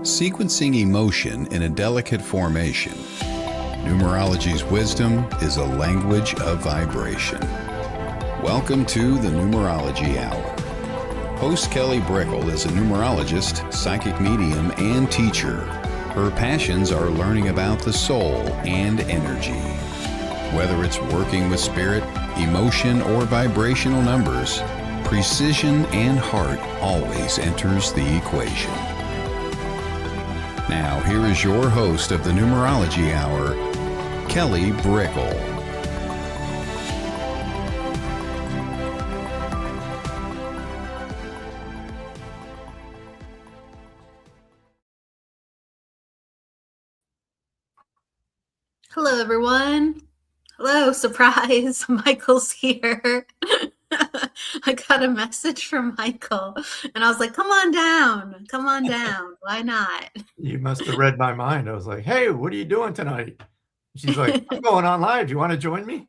sequencing emotion in a delicate formation. Numerology's wisdom is a language of vibration. Welcome to the Numerology Hour. Host Kelly Brickel is a numerologist, psychic medium, and teacher. Her passions are learning about the soul and energy. Whether it's working with spirit, emotion, or vibrational numbers, precision and heart always enters the equation. Now, here is your host of the Numerology Hour, Kelly Brickel. Hello, everyone. Hello, surprise. Michael's here. I got a message from Michael, and I was like, come on down. Come on down. Why not? You must have read my mind. I was like, hey, what are you doing tonight? She's like, I'm going on live. Do you want to join me?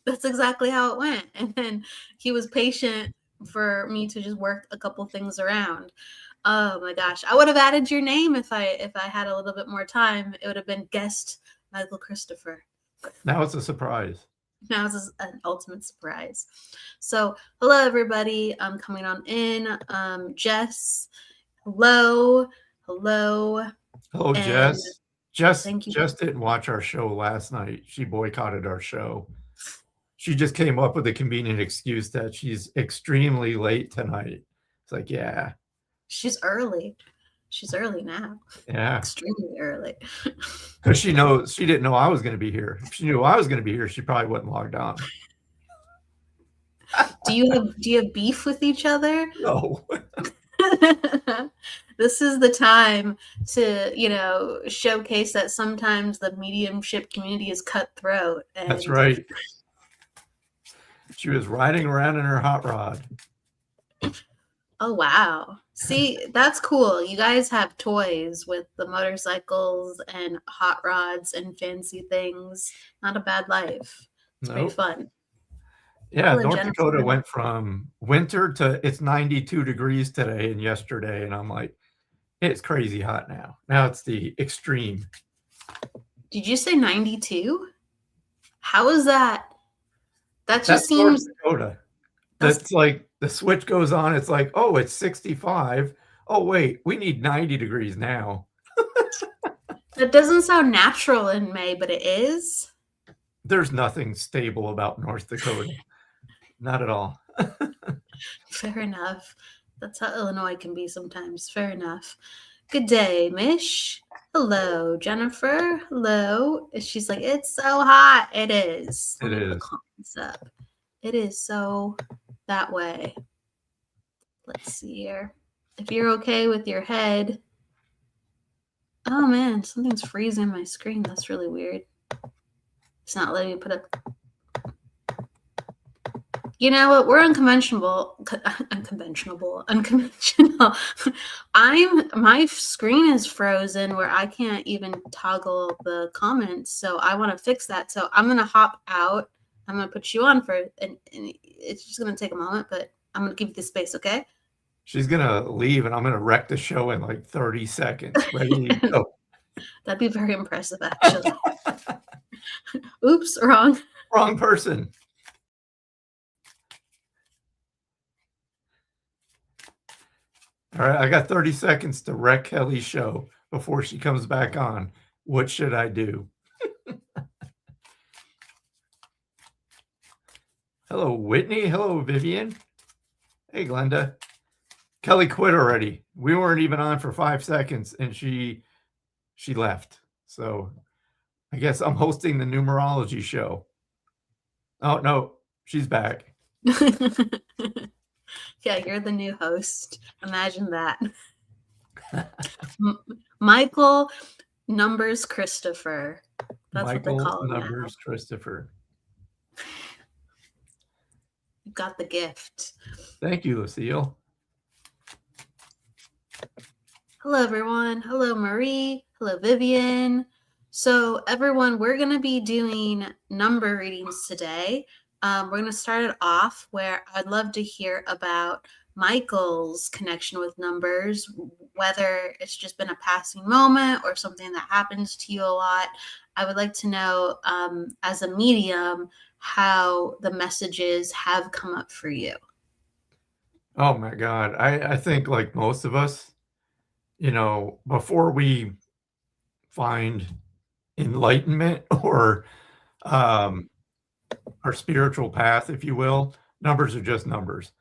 That's exactly how it went. And then he was patient for me to just work a couple things around. Oh my gosh. I would have added your name if I had a little bit more time. It would have been guest Michael Christopher. Now it's a surprise. Now it's an ultimate surprise. So, hello everybody. I'm coming on in. Jess, hello. Hello, Jess. Jess didn't watch our show last night. She boycotted our show. She just came up with a convenient excuse that she's extremely late tonight. It's like, yeah. She's early. She's early now. Yeah. Extremely early. Because she didn't know I was going to be here. If she knew I was going to be here, she probably wouldn't logged on. Do you have beef with each other? No. This is the time to, showcase that sometimes the mediumship community is cutthroat. And that's right. She was riding around in her hot rod. Oh, wow. See, that's cool. You guys have toys with the motorcycles and hot rods and fancy things. Not a bad life. It's pretty fun. Yeah, North Dakota went from winter to it's 92 degrees today and yesterday. And I'm like, it's crazy hot now. Now it's the extreme. Did you say 92? How is that? That just seems... North Dakota. That's like the switch goes on. It's like, oh, it's 65. Oh, wait, we need 90 degrees now. That doesn't sound natural in May, but it is. There's nothing stable about North Dakota. Not at all. Fair enough. That's how Illinois can be sometimes. Fair enough. Good day, Mish. Hello, Jennifer. Hello. She's like, it's so hot. It is. It is. It is so that way. Let's see here. If you're okay with your head. Oh man, something's freezing my screen. That's really weird. It's not letting me put up. You know what? We're unconventional. My screen is frozen where I can't even toggle the comments. So I want to fix that. So I'm gonna hop out. I'm going to put you on and it's just going to take a moment, but I'm going to give you the space, okay? She's going to leave, and I'm going to wreck the show in like 30 seconds. Ready to go. That'd be very impressive, actually. Oops, wrong person. All right, I got 30 seconds to wreck Kelly's show before she comes back on. What should I do? Hello, Whitney. Hello, Vivian. Hey, Glenda. Kelly quit already. We weren't even on for 5 seconds, and she left. So I guess I'm hosting the numerology show. Oh, no, she's back. Yeah, you're the new host. Imagine that. Michael Numbers Christopher. That's Michael what they call him Numbers now. Christopher. You got the gift. Thank you, Lucille. Hello, everyone. Hello, Marie. Hello, Vivian. So, everyone, we're going to be doing number readings today. We're going to start it off where I'd love to hear about Michael's connection with numbers, whether it's just been a passing moment or something that happens to you a lot. I would like to know, as a medium, how the messages have come up for you. Oh my God. I think like most of us, before we find enlightenment or um, our spiritual path, if you will, numbers are just numbers.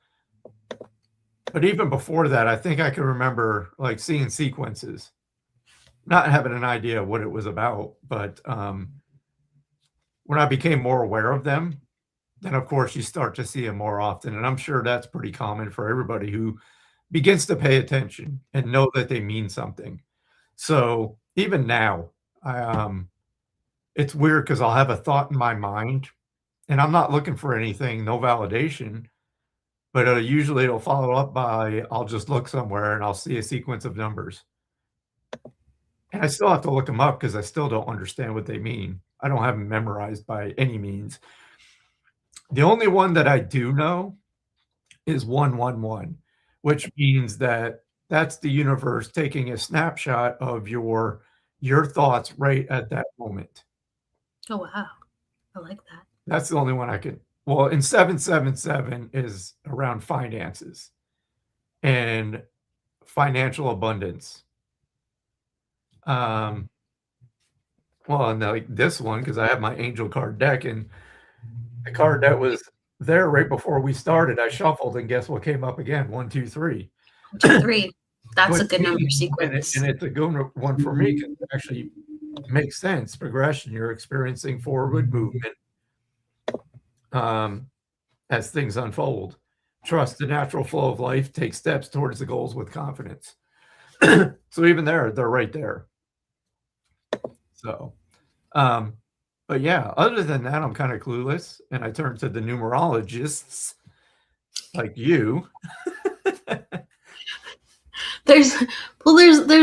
But even before that, I think I can remember like seeing sequences, not having an idea what it was about. But when I became more aware of them, then of course you start to see them more often. And I'm sure that's pretty common for everybody who begins to pay attention and know that they mean something. So even now, it's weird because I'll have a thought in my mind and I'm not looking for anything, no validation, but usually it'll follow up by I'll just look somewhere and I'll see a sequence of numbers. And I still have to look them up because I still don't understand what they mean. I don't have them memorized by any means. The only one that I do know is 111, which means that that's the universe taking a snapshot of your thoughts right at that moment. Oh, wow. I like that. That's the only one I can. Well, and 777 is around finances and financial abundance. Well, and like this one, because I have my angel card deck, and the card that was there right before we started, I shuffled, and guess what came up again? 1, 2, 3. 1, 2, 3. That's Which a good number means- sequence. And it's a good one for me because it actually makes sense. Progression, you're experiencing forward movement as things unfold. Trust the natural flow of life, take steps towards the goals with confidence. So even there, they're right there. So, but yeah, other than that, I'm kind of clueless, and I turn to the numerologists like you. There's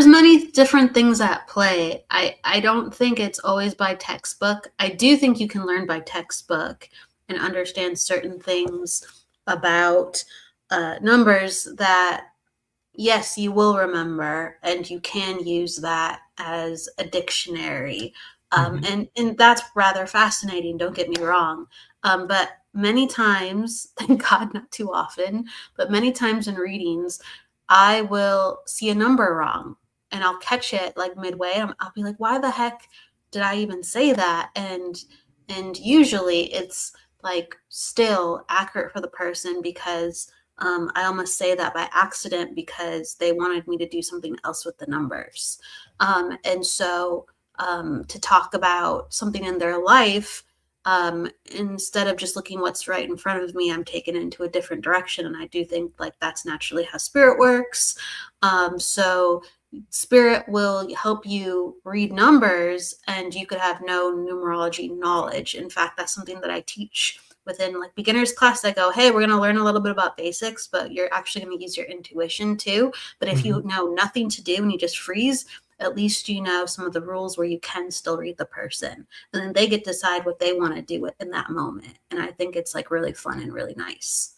many different things at play. I don't think it's always by textbook. I do think you can learn by textbook and understand certain things about numbers that, yes, you will remember, and you can use that as a dictionary. And that's rather fascinating, don't get me wrong. But many times, thank God not too often, but many times in readings, I will see a number wrong and I'll catch it like midway. I'll be like, why the heck did I even say that? And usually it's like still accurate for the person because I almost say that by accident because they wanted me to do something else with the numbers. And so to talk about something in their life, instead of just looking what's right in front of me, I'm taken into a different direction. And I do think like that's naturally how spirit works. So spirit will help you read numbers and you could have no numerology knowledge. In fact, that's something that I teach within like beginners class. I go, hey, we're going to learn a little bit about basics, but you're actually going to use your intuition too. But if you know nothing to do and you just freeze, at least you know some of the rules where you can still read the person. And then they get to decide what they want to do in that moment. And I think it's like really fun and really nice.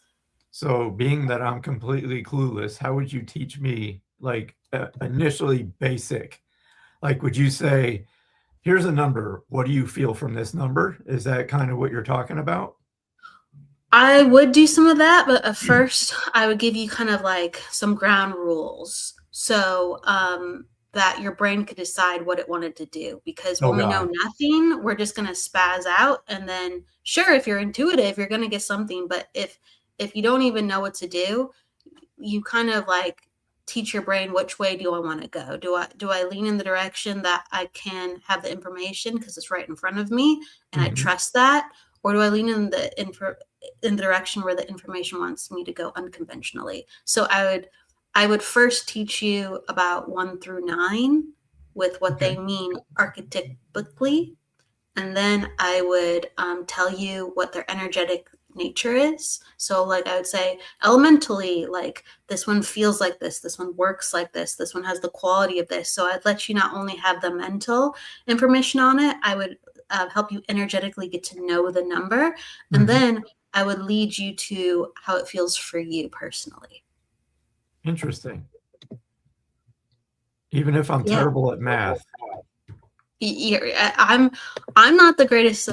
So being that I'm completely clueless, how would you teach me like initially basic? Like, would you say, here's a number. What do you feel from this number? Is that kind of what you're talking about? I would do some of that, but at first I would give you kind of like some ground rules. So that your brain could decide what it wanted to do. Because when we know nothing, we're just going to spaz out. And then sure, if you're intuitive, you're going to get something. But if you don't even know what to do, you kind of like teach your brain, which way do I want to go? Do I lean in the direction that I can have the information because it's right in front of me and I trust that? Or do I lean in the direction where the information wants me to go unconventionally? So I would first teach you about 1 through 9 with what they mean archetypically. And then I would tell you what their energetic nature is. So like I would say elementally, like this one feels like this one works like this one has the quality of this. So I'd let you not only have the mental information on it, I would help you energetically get to know the number. And then I would lead you to how it feels for you personally. Interesting. Even if I'm terrible at math. I'm not the greatest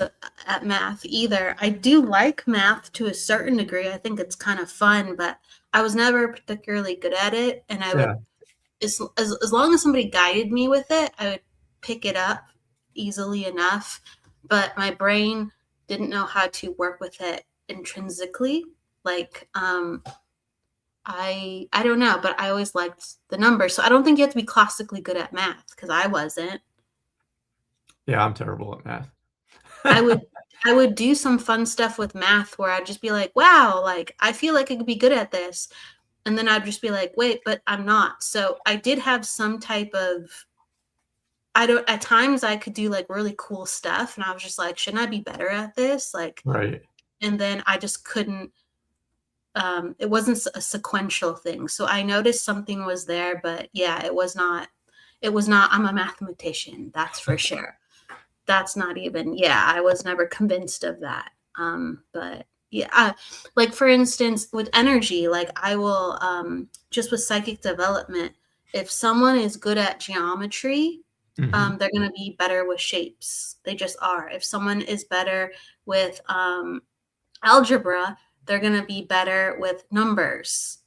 at math either. I do like math to a certain degree. I think it's kind of fun, but I was never particularly good at it. And I would, as long as somebody guided me with it, I would pick it up easily enough. But my brain didn't know how to work with it intrinsically. Like, I don't know, but I always liked the numbers. So I don't think you have to be classically good at math, because I wasn't. Yeah, I'm terrible at math. I would do some fun stuff with math where I'd just be like, wow, like I feel like I could be good at this. And then I'd just be like, wait, but I'm not. So I did have some type of, at times I could do like really cool stuff. And I was just like, shouldn't I be better at this? Like, right. And then I just couldn't, it wasn't a sequential thing. So I noticed something was there, but yeah, it was not, I'm a mathematician. That's for sure. That's not even, I was never convinced of that. But yeah, like for instance, with energy, like I will, just with psychic development, if someone is good at geometry, they're going to be better with shapes. They just are. If someone is better with algebra, they're going to be better with numbers.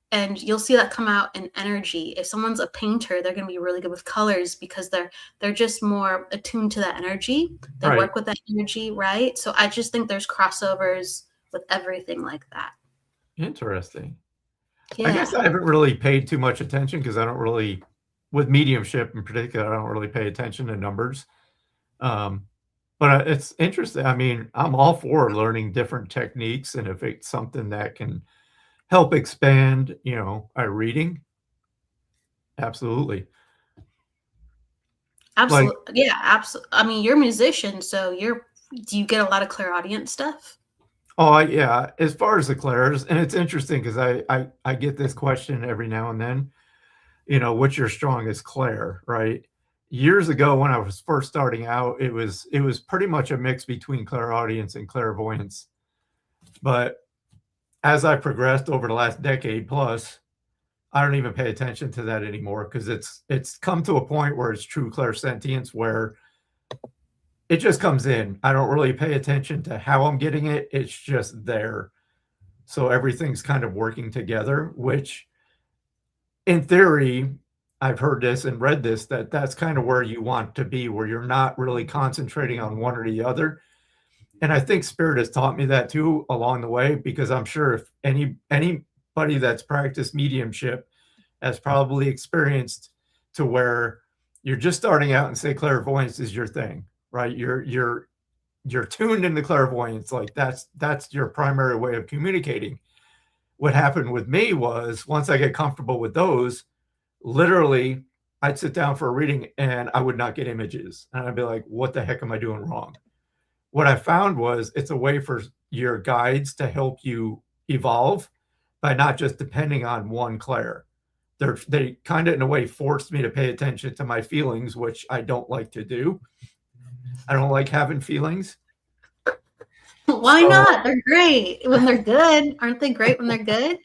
And you'll see that come out in energy. If someone's a painter, they're going to be really good with colors because they're just more attuned to that energy. They work with that energy, right? So I just think there's crossovers with everything like that. Interesting. Yeah. I guess I haven't really paid too much attention because I don't really, with mediumship in particular, I don't really pay attention to numbers. But it's interesting. I mean, I'm all for learning different techniques, and if it's something that can help expand, our reading, absolutely. Absolutely. Absolutely. I mean, you're a musician, so do you get a lot of clairaudient stuff? Oh, yeah. As far as the clairs, and it's interesting because I get this question every now and then, what's your strongest clair, right? Years ago when I was first starting out, it was pretty much a mix between clairaudience and clairvoyance. But as I progressed over the last decade plus, I don't even pay attention to that anymore because it's come to a point where it's true clairsentience where it just comes in. I don't really pay attention to how I'm getting it. It's just there. So everything's kind of working together, which in theory, I've heard this and read this, that's kind of where you want to be, where you're not really concentrating on one or the other. And I think Spirit has taught me that too along the way, because I'm sure if anybody that's practiced mediumship has probably experienced to where you're just starting out and say clairvoyance is your thing, right? You're tuned into clairvoyance, like that's your primary way of communicating. What happened with me was once I get comfortable with those, literally I'd sit down for a reading and I would not get images. And I'd be like, what the heck am I doing wrong? What I found was it's a way for your guides to help you evolve by not just depending on one clair. They kind of in a way forced me to pay attention to my feelings, which I don't like to do. I don't like having feelings. Why not? They're great when they're good. Aren't they great when they're good?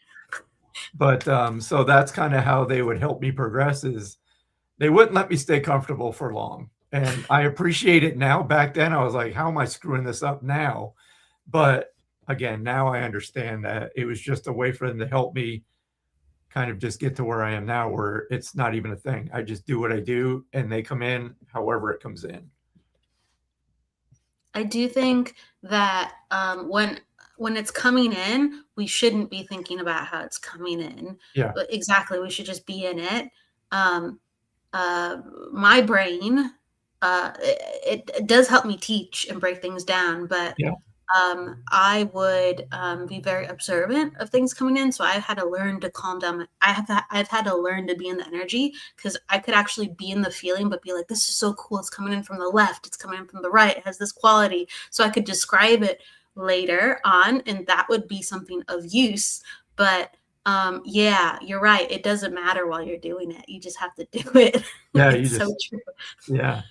But so that's kind of how they would help me progress, is they wouldn't let me stay comfortable for long. And I appreciate it now. Back then I was like, how am I screwing this up now? But again, now I understand that it was just a way for them to help me kind of just get to where I am now, where it's not even a thing. I just do what I do and they come in however it comes in. I do think that when it's coming in, we shouldn't be thinking about how it's coming in. Yeah. But exactly. We should just be in it. My brain, it does help me teach and break things down, but I would be very observant of things coming in. So I've had to learn to calm down. I've had to learn to be in the energy, because I could actually be in the feeling, but be like, this is so cool. It's coming in from the left. It's coming in from the right. It has this quality. So I could describe it later on, and that would be something of use. But yeah, you're right. It doesn't matter while you're doing it. You just have to do it. Yeah, it's so true. Yeah.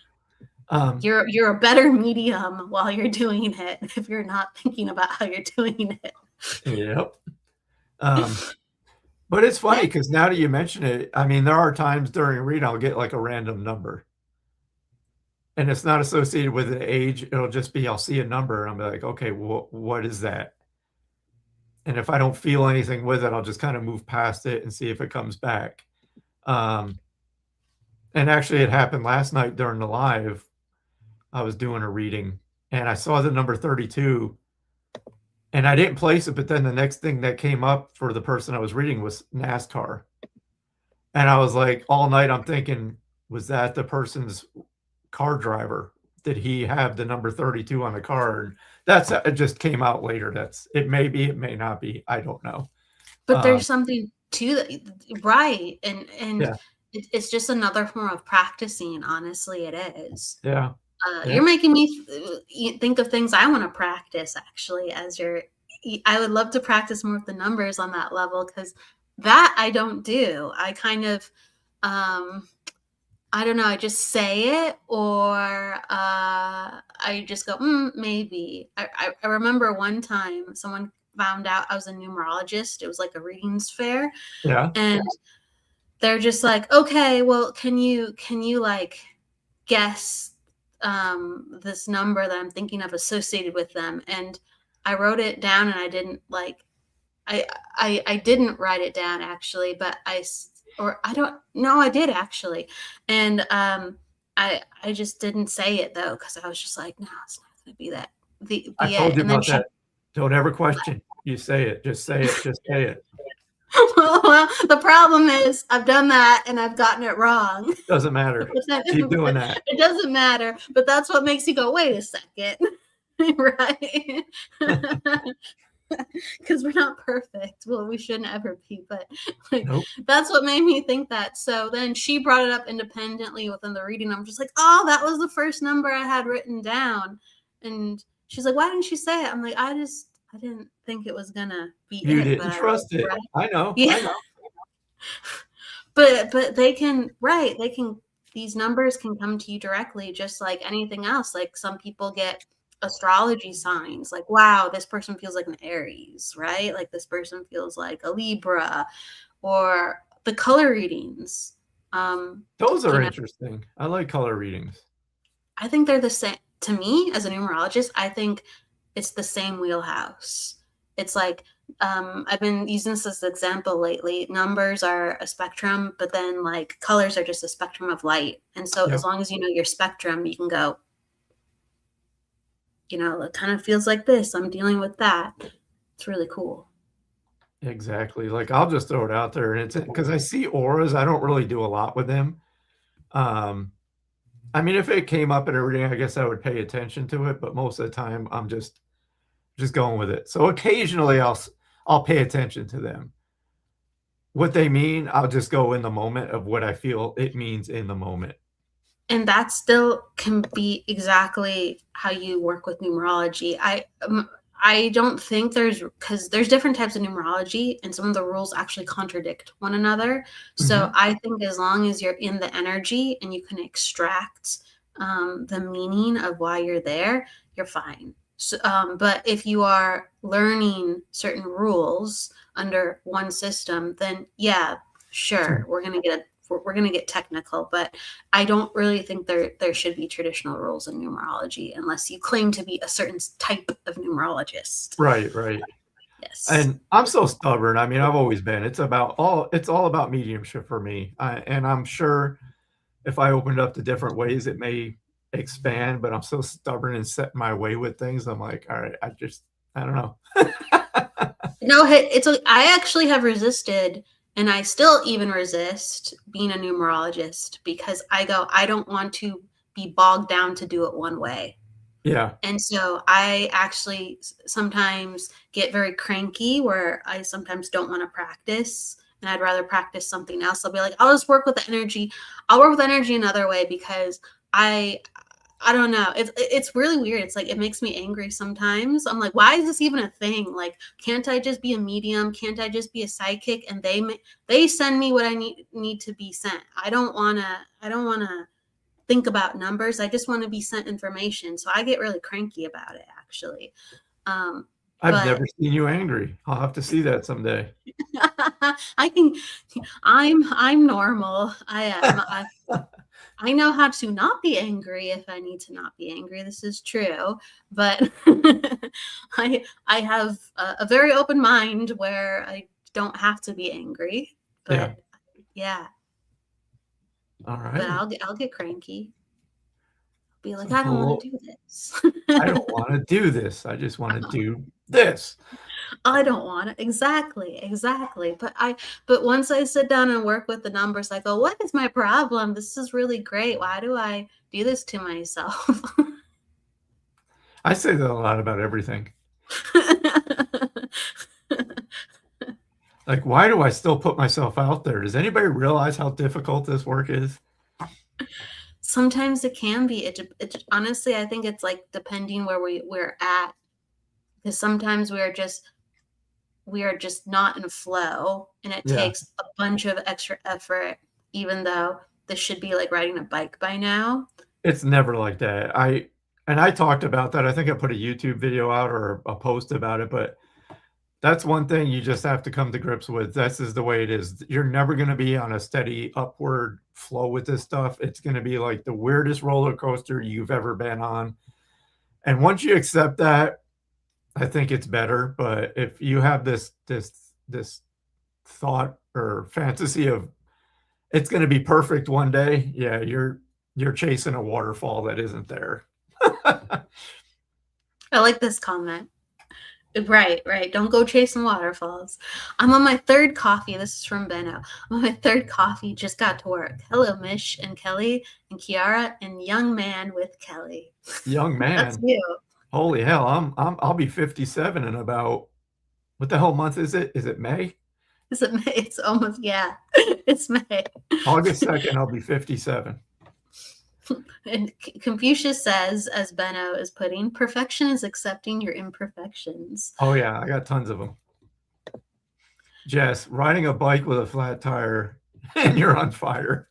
You're a better medium while you're doing it if you're not thinking about how you're doing it. Yep. But it's funny because now that you mention it, I mean, there are times during a read I'll get like a random number. And it's not associated with an age. It'll just be I'll see a number and I'm like, okay, well, what is that? And if I don't feel anything with it, I'll just kind of move past it and see if it comes back. And actually, it happened last night during the live. I was doing a reading and I saw the number 32 and I didn't place it. But then the next thing that came up for the person I was reading was NASCAR. And I was like, all night, I'm thinking, was that the person's car driver? Did he have the number 32 on the car? And it just came out later. It may be, it may not be. I don't know. But there's something to that, right? And Yeah. it's just another form of practicing. Honestly, it is. Yeah. You're making me think of things I want to practice. Actually, I would love to practice more with the numbers on that level, because that I don't do. I kind of, I don't know. I just say it, or I just go, maybe. I remember one time someone found out I was a numerologist. It was like a readings fair. Yeah. And they're just like, okay, well, can you like guess this number that I'm thinking of associated with them? And I wrote it down, and I didn't like, I didn't write it down actually, but I don't know. I did actually. And I just didn't say it though, because I was just like, no, it's not going to be that. I told you about that. Don't ever question. You say it. Just say it. Just say it. Well, the problem is I've done that and I've gotten it wrong. Doesn't matter. Keep doing that. It doesn't matter. But that's what makes you go, wait a second. Right? Because we're not perfect. Well, we shouldn't ever be, but like, Nope. That's what made me think that. So then she brought it up independently within the reading. I'm just like, oh, that was the first number I had written down. And she's like, why didn't you say it? I'm like, I didn't think it was gonna be. You didn't trust it. I know. Yeah. I know. But they can, right? They can. These numbers can come to you directly, just like anything else. Like some people get astrology signs, like, wow, this person feels like an Aries, right? Like this person feels like a Libra, or the color readings. Those are interesting. I like color readings. I think they're the same. To me, as a numerologist, I think it's the same wheelhouse. It's like, I've been using this as an example lately. Numbers are a spectrum, but then like colors are just a spectrum of light. And so as long as you know your spectrum, you can go, it kind of feels like this. I'm dealing with that. It's really cool. Exactly. Like I'll just throw it out there, and it's because I see auras. I don't really do a lot with them. I mean, if it came up and everything, I guess I would pay attention to it. But most of the time, I'm just going with it. So occasionally, I'll pay attention to them. What they mean, I'll just go in the moment of what I feel it means in the moment. And that still can be exactly how you work with numerology. I don't think because there's different types of numerology, and some of the rules actually contradict one another. So I think as long as you're in the energy and you can extract the meaning of why you're there, you're fine. So, but if you are learning certain rules under one system, then yeah, sure, we're gonna get technical, but I don't really think there should be traditional rules in numerology unless you claim to be a certain type of numerologist. Right. Yes. And I'm so stubborn. I mean, I've always been. It's all about mediumship for me. And I'm sure if I opened up to different ways, it may expand, but I'm so stubborn and set my way with things. I'm like, all right, I don't know. No, I actually have resisted. And I still even resist being a numerologist, because I don't want to be bogged down to do it one way. Yeah. And so I actually sometimes get very cranky, where I sometimes don't want to practice, and I'd rather practice something else. I'll be like, I'll just work with the energy. I'll work with energy another way, because I don't know. It's really weird. It's like, it makes me angry sometimes. I'm like, why is this even a thing? Like, can't I just be a medium? Can't I just be a psychic? And they send me what I need to be sent. I don't want to think about numbers. I just want to be sent information. So I get really cranky about it, actually. I've But never seen you angry. I'll have to see that someday. I'm normal. I am. I know how to not be angry if I need to not be angry. This is true, but I have a very open mind where I don't have to be angry. But yeah. All right. But I'll get cranky. Be like, I don't want to do this. I don't want to do this. I just want to do this. I don't want it. Exactly. But once I sit down and work with the numbers, I go, what is my problem? This is really great. Why do I do this to myself? I say that a lot about everything. Like, why do I still put myself out there? Does anybody realize how difficult this work is? Sometimes it can be. It honestly, I think it's like depending where we're at, because sometimes we are just not in flow, and it takes a bunch of extra effort, even though this should be like riding a bike by now. It's never like that. I talked about that. I think I put a YouTube video out or a post about it, but that's one thing you just have to come to grips with. This is the way it is. You're never going to be on a steady upward flow with this stuff. It's going to be like the weirdest roller coaster you've ever been on. And once you accept that, I think it's better. But if you have this thought or fantasy of it's going to be perfect one day, yeah, you're chasing a waterfall that isn't there. I like this comment. Right. Don't go chasing waterfalls. I'm on my third coffee. This is from Benno. I'm on my third coffee. Just got to work. Hello, Mish and Kelly and Kiara and young man with Kelly. Young man. That's you. Holy hell! I'll be 57 in about, what the hell month is it? Is it May? Is it May? It's almost, yeah. It's May. August 2nd, I'll be 57. And Confucius says, as Benno is putting, perfection is accepting your imperfections. Oh yeah, I got tons of them. Jess, riding a bike with a flat tire and you're on fire.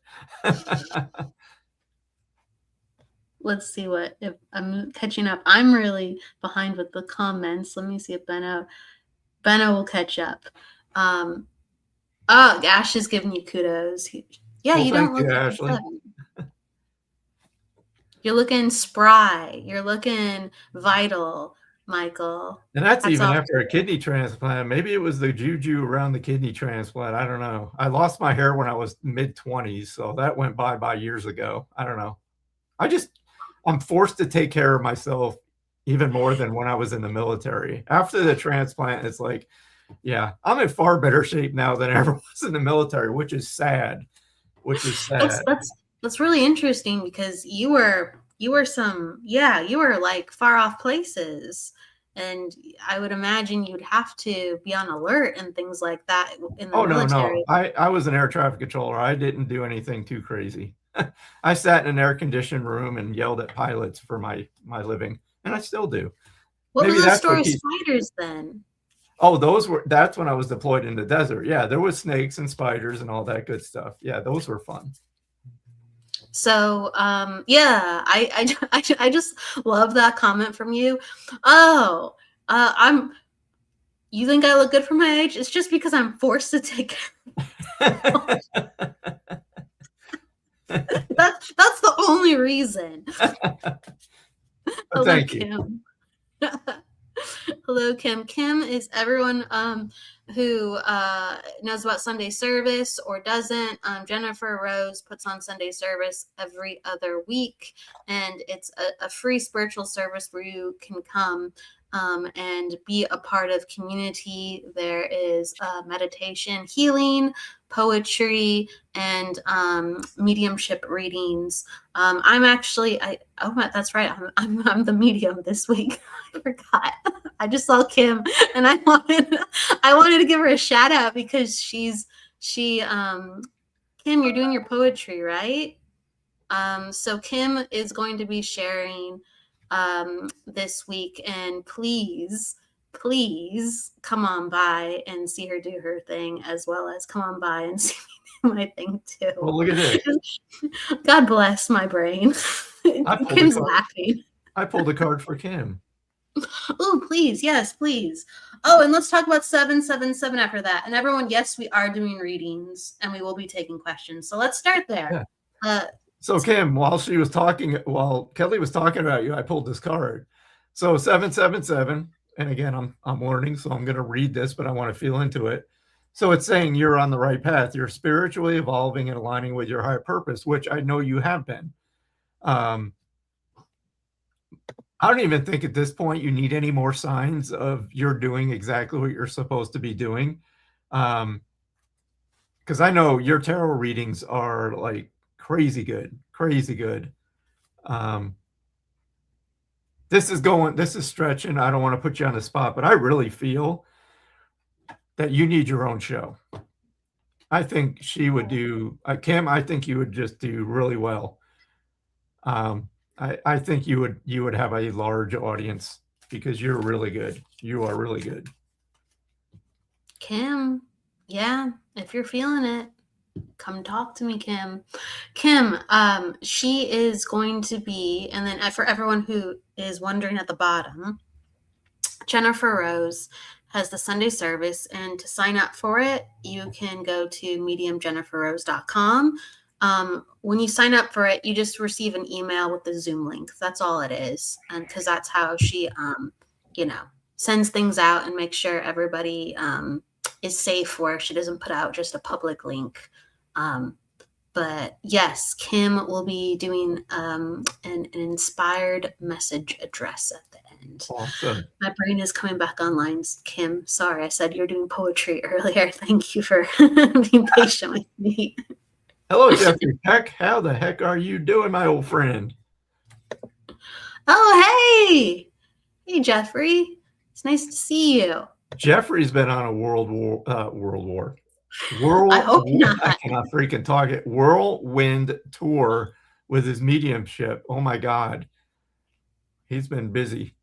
Let's see if I'm catching up. I'm really behind with the comments. Let me see if Benno will catch up. Ash is giving you kudos. Yeah, well, you don't look like Ashley. You're looking spry. You're looking vital, Michael. And that's even after a kidney transplant. Maybe it was the juju around the kidney transplant. I don't know. I lost my hair when I was mid-20s, so that went by years ago. I don't know. I'm forced to take care of myself even more than when I was in the military. After the transplant, it's like, yeah, I'm in far better shape now than I ever was in the military, which is sad. That's really interesting, because you were like far off places, and I would imagine you'd have to be on alert and things like that in the military. No. I was an air traffic controller. I didn't do anything too crazy. I sat in an air conditioned room and yelled at pilots for my living, and I still do. What was the story of spiders then? Oh, that's when I was deployed in the desert. Yeah, there was snakes and spiders and all that good stuff. Yeah, those were fun. So, yeah, I just love that comment from you. Oh, you think I look good for my age? It's just because I'm forced to take care of that's the only reason. Well, thank you. Hello, Kim. Kim is everyone who knows about Sunday service or doesn't. Jennifer Rose puts on Sunday service every other week, and it's a free spiritual service where you can come and be a part of community. There is meditation, healing, poetry, and mediumship readings. I'm actually, that's right. I'm the medium this week. I forgot. I just saw Kim, and I wanted to give her a shout out because Kim, you're doing your poetry, right? So Kim is going to be sharing this week, and please come on by and see her do her thing, as well as come on by and see me do my thing too. Well, look at this. God bless my brain. Kim's laughing. I pulled a card for Kim. Oh, please. Yes, please. Oh, and let's talk about 777 after that. And everyone, yes, we are doing readings and we will be taking questions. So let's start there. Yeah. So Kim, while Kelly was talking about you, I pulled this card. So 777, and again, I'm learning, so I'm going to read this, but I want to feel into it. So it's saying you're on the right path. You're spiritually evolving and aligning with your higher purpose, which I know you have been. I don't even think at this point you need any more signs of you're doing exactly what you're supposed to be doing. Because I know your tarot readings are like crazy good. This is stretching. I don't want to put you on the spot, but I really feel that you need your own show. I think she would do, Kim, I think you would just do really well. I think you would have a large audience because you're really good. You are really good. Kim, yeah, if you're feeling it, come talk to me, Kim. Kim, she is going to be, and then for everyone who is wondering at the bottom, Jennifer Rose has the Sunday service, and to sign up for it, you can go to mediumjenniferrose.com. When you sign up for it, you just receive an email with the Zoom link. That's all it is, and because that's how she, sends things out and makes sure everybody is safe, where she doesn't put out just a public link. But yes, Kim will be doing an inspired message address at the end. Awesome. My brain is coming back online. Kim, sorry, I said you're doing poetry earlier. Thank you for being patient with me. Hello, Jeffrey Peck. How the heck are you doing, my old friend? Oh, hey. Hey, Jeffrey. It's nice to see you. Jeffrey's been on a whirlwind tour with his mediumship. Oh my God. He's been busy.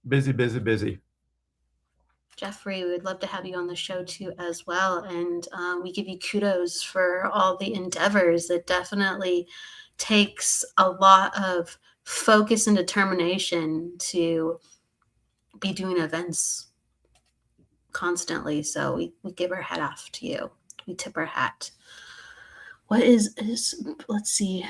Jeffrey, we would love to have you on the show too as well. And we give you kudos for all the endeavors. It definitely takes a lot of focus and determination to be doing events constantly. So we give our hat off to you. We tip our hat. What is let's see.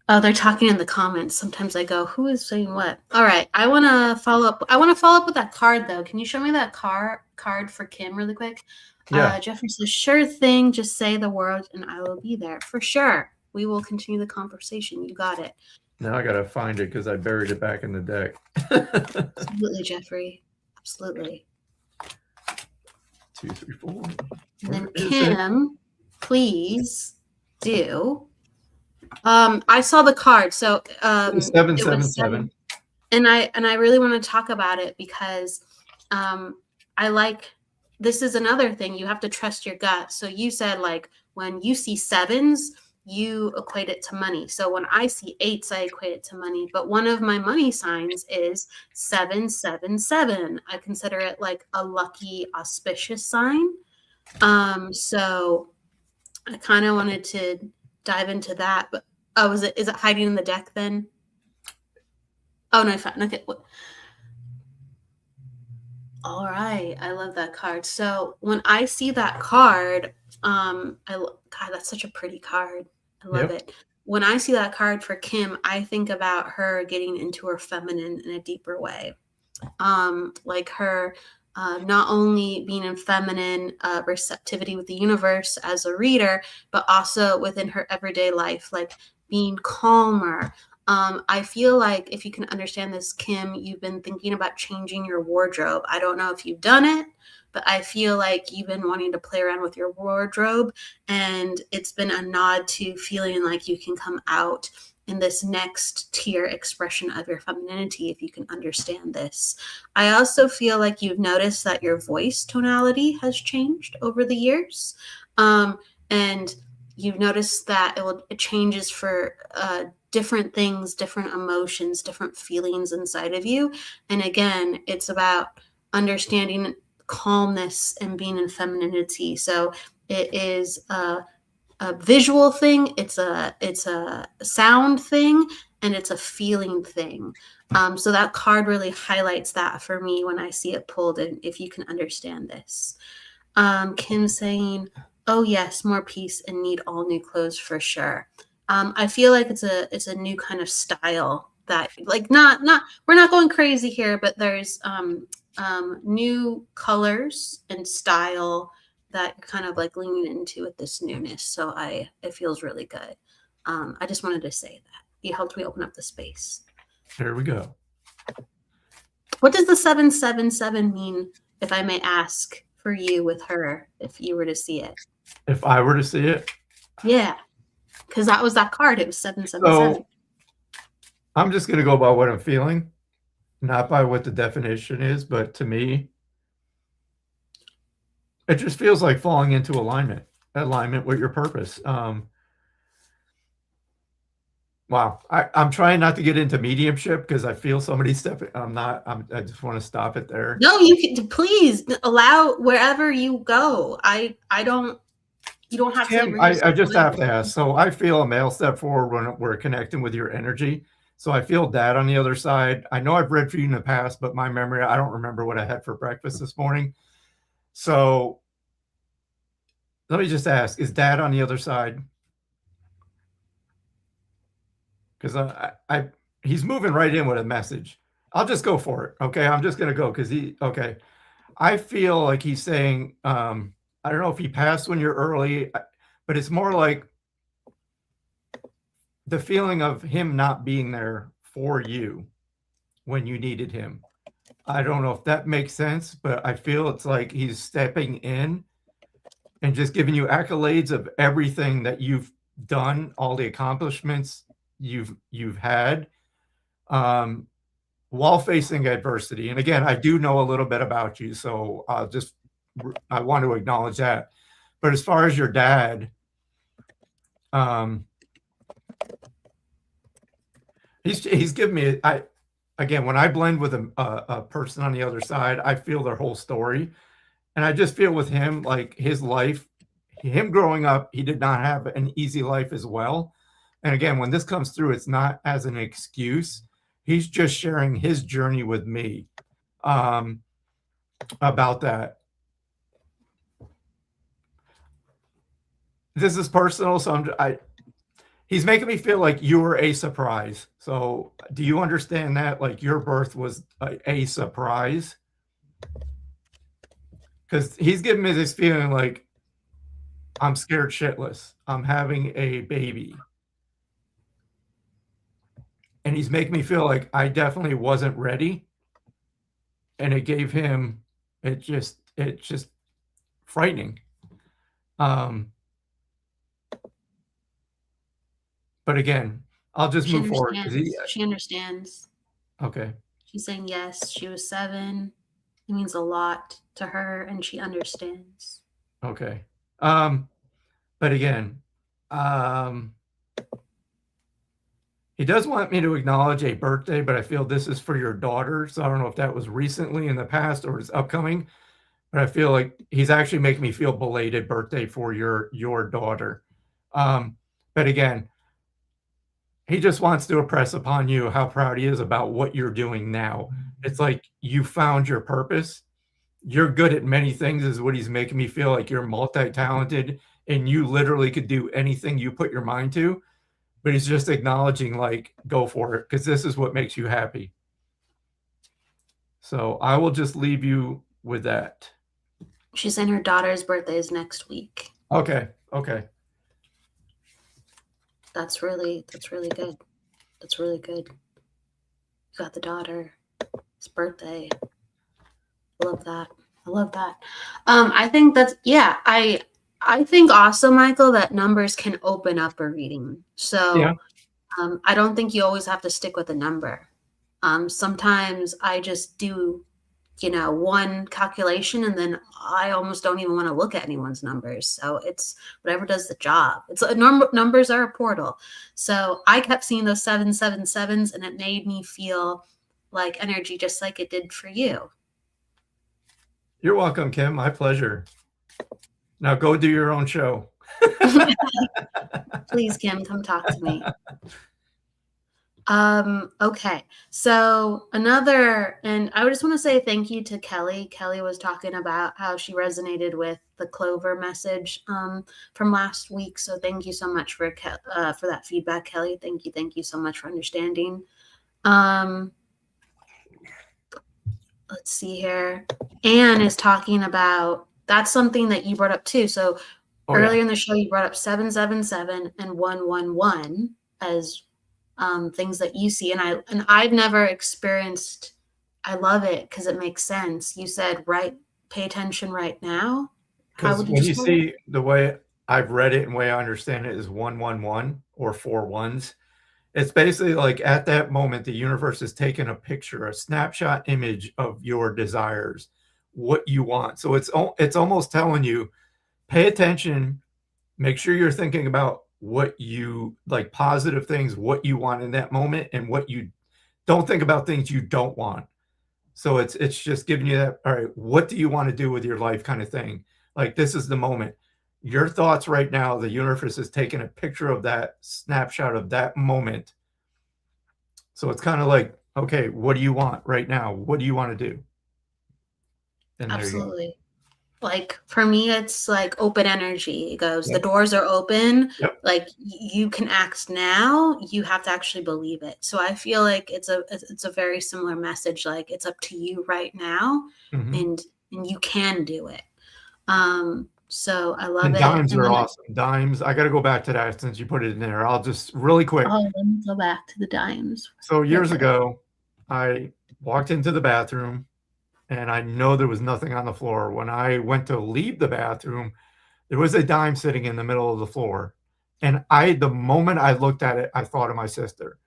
Oh, they're talking in the comments. Sometimes I go, who is saying what? All right. I want to follow up. With that card though. Can you show me that card for Kim really quick? Yeah. Jeffrey says, sure thing. Just say the word and I will be there. For sure. We will continue the conversation. You got it. Now I got to find it because I buried it back in the deck. Absolutely, Jeffrey. Absolutely. 2, 3, 4. And then Kim, please do. I saw the card, so 777. And I really want to talk about it because I like, this is another thing, you have to trust your gut. So you said like when you see 7s, you equate it to money. So when I see 8s, I equate it to money. But one of my money signs is 777. I consider it like a lucky, auspicious sign. So I kind of wanted to dive into that. But is it hiding in the deck then? Oh no, I found. Okay. All right, I love that card. So when I see that card, God, that's such a pretty card. I love it. When I see that card for Kim, I think about her getting into her feminine in a deeper way. Like her not only being in feminine receptivity with the universe as a reader, but also within her everyday life, like being calmer. I feel like if you can understand this, Kim, you've been thinking about changing your wardrobe. I don't know if you've done it, but I feel like you've been wanting to play around with your wardrobe, and it's been a nod to feeling like you can come out in this next tier expression of your femininity if you can understand this. I also feel like you've noticed that your voice tonality has changed over the years. And you've noticed that it changes for different things, different emotions, different feelings inside of you. And again, it's about understanding calmness and being in femininity. So it is visual thing, it's a sound thing, and it's a feeling thing. So that card really highlights that for me when I see it pulled, and if you can understand this. Kim saying, oh yes, more peace and need all new clothes for sure. I feel like it's a new kind of style that, like, not we're not going crazy here, but there's new colors and style that you're kind of like leaning into with this newness. So it feels really good. I just wanted to say that. You helped me open up the space. There we go. What does the 777 mean, if I may ask, for you with her, if you were to see it? If I were to see it? Yeah, because that was that card. It was 777. So I'm just going to go by what I'm feeling, not by what the definition is, but to me, it just feels like falling into alignment with your purpose. Wow. I'm trying not to get into mediumship because I feel somebody stepping. I just want to stop it there. No, you can please allow wherever you go. You don't have Kim, to. I just have to ask. So I feel a male step forward when we're connecting with your energy. So I feel dad on the other side. I know I've read for you in the past, but my memory, I don't remember what I had for breakfast this morning. So let me just ask, is dad on the other side? Because he's moving right in with a message. I'll just go for it. Okay. I'm just going to go because okay. I feel like he's saying, I don't know if he passed when you're early, but it's more like the feeling of him not being there for you when you needed him. I don't know if that makes sense, but I feel it's like he's stepping in and just giving you accolades of everything that you've done, all the accomplishments you've had, while facing adversity. And again, I do know a little bit about you, so I want to acknowledge that. But as far as your dad, he's given me, again, when I blend with a person on the other side, I feel their whole story. And I just feel with him, like his life, him growing up, he did not have an easy life as well. And again, when this comes through, it's not as an excuse. He's just sharing his journey with me about that. This is personal, so he's making me feel like you were a surprise. So do you understand that? Like your birth was a surprise? Because he's giving me this feeling like I'm scared shitless. I'm having a baby. And he's making me feel like I definitely wasn't ready. And it gave him, it's just frightening. But again, I'll just move forward. She understands. Okay. She's saying yes. She was 7. It means a lot to her, and she understands. Okay. But again, he does want me to acknowledge a birthday, but I feel this is for your daughter. So I don't know if that was recently in the past or is upcoming, but I feel like he's actually making me feel belated birthday for your daughter. But again, he just wants to impress upon you how proud he is about what you're doing now. It's like you found your purpose. You're good at many things is what he's making me feel like. You're multi-talented and you literally could do anything you put your mind to. But he's just acknowledging, like, go for it, because this is what makes you happy. So I will just leave you with that. She's saying her daughter's birthday is next week. Okay. That's really good. That's really good. You got the daughter. It's birthday. I love that. I think that's, yeah, I think also, Michael, that numbers can open up a reading. So yeah. I don't think you always have to stick with a number. Sometimes I just do, one calculation and then I almost don't even want to look at anyone's numbers. So it's whatever does the job. It's numbers are a portal. So I kept seeing those 777s and it made me feel like energy, just like it did for you. You're welcome, Kim. My pleasure. Now go do your own show. Please, Kim, come talk to me. Okay. So another, and I just want to say thank you to Kelly. Kelly was talking about how she resonated with the Clover message from last week. So thank you so much for that feedback, Kelly. Thank you so much for understanding. Let's see here. Anne is talking about, that's something that you brought up too. So earlier in the show, you brought up 777 and 111 as things that you see, and I've never experienced. I love it because it makes sense. You said pay attention right now. Because when you see the way I've read it and the way I understand it is 111 or 4 ones. It's basically like at that moment, the universe is taking a picture, a snapshot image of your desires, what you want. So it's almost telling you, pay attention, make sure you're thinking about what you like, positive things, what you want in that moment, and what you don't think about things you don't want. So it's just giving you that, all right, what do you want to do with your life kind of thing? Like, this is the moment. Your thoughts right now, the universe is taking a picture of that snapshot of that moment. So it's kind of like, okay, what do you want right now? What do you want to do? And absolutely. Like for me, it's like open energy. It goes, Yep. The doors are open. Yep. Like you can act now. You have to actually believe it. So I feel like it's a very similar message. Like it's up to you right now, and you can do it. So I love and it. Dimes and are awesome. Dimes. I got to go back to that since you put it in there. I'll just really quick. Oh, let me go back to the dimes. So years ago, I walked into the bathroom and I know there was nothing on the floor. When I went to leave the bathroom, there was a dime sitting in the middle of the floor. And the moment I looked at it, I thought of my sister.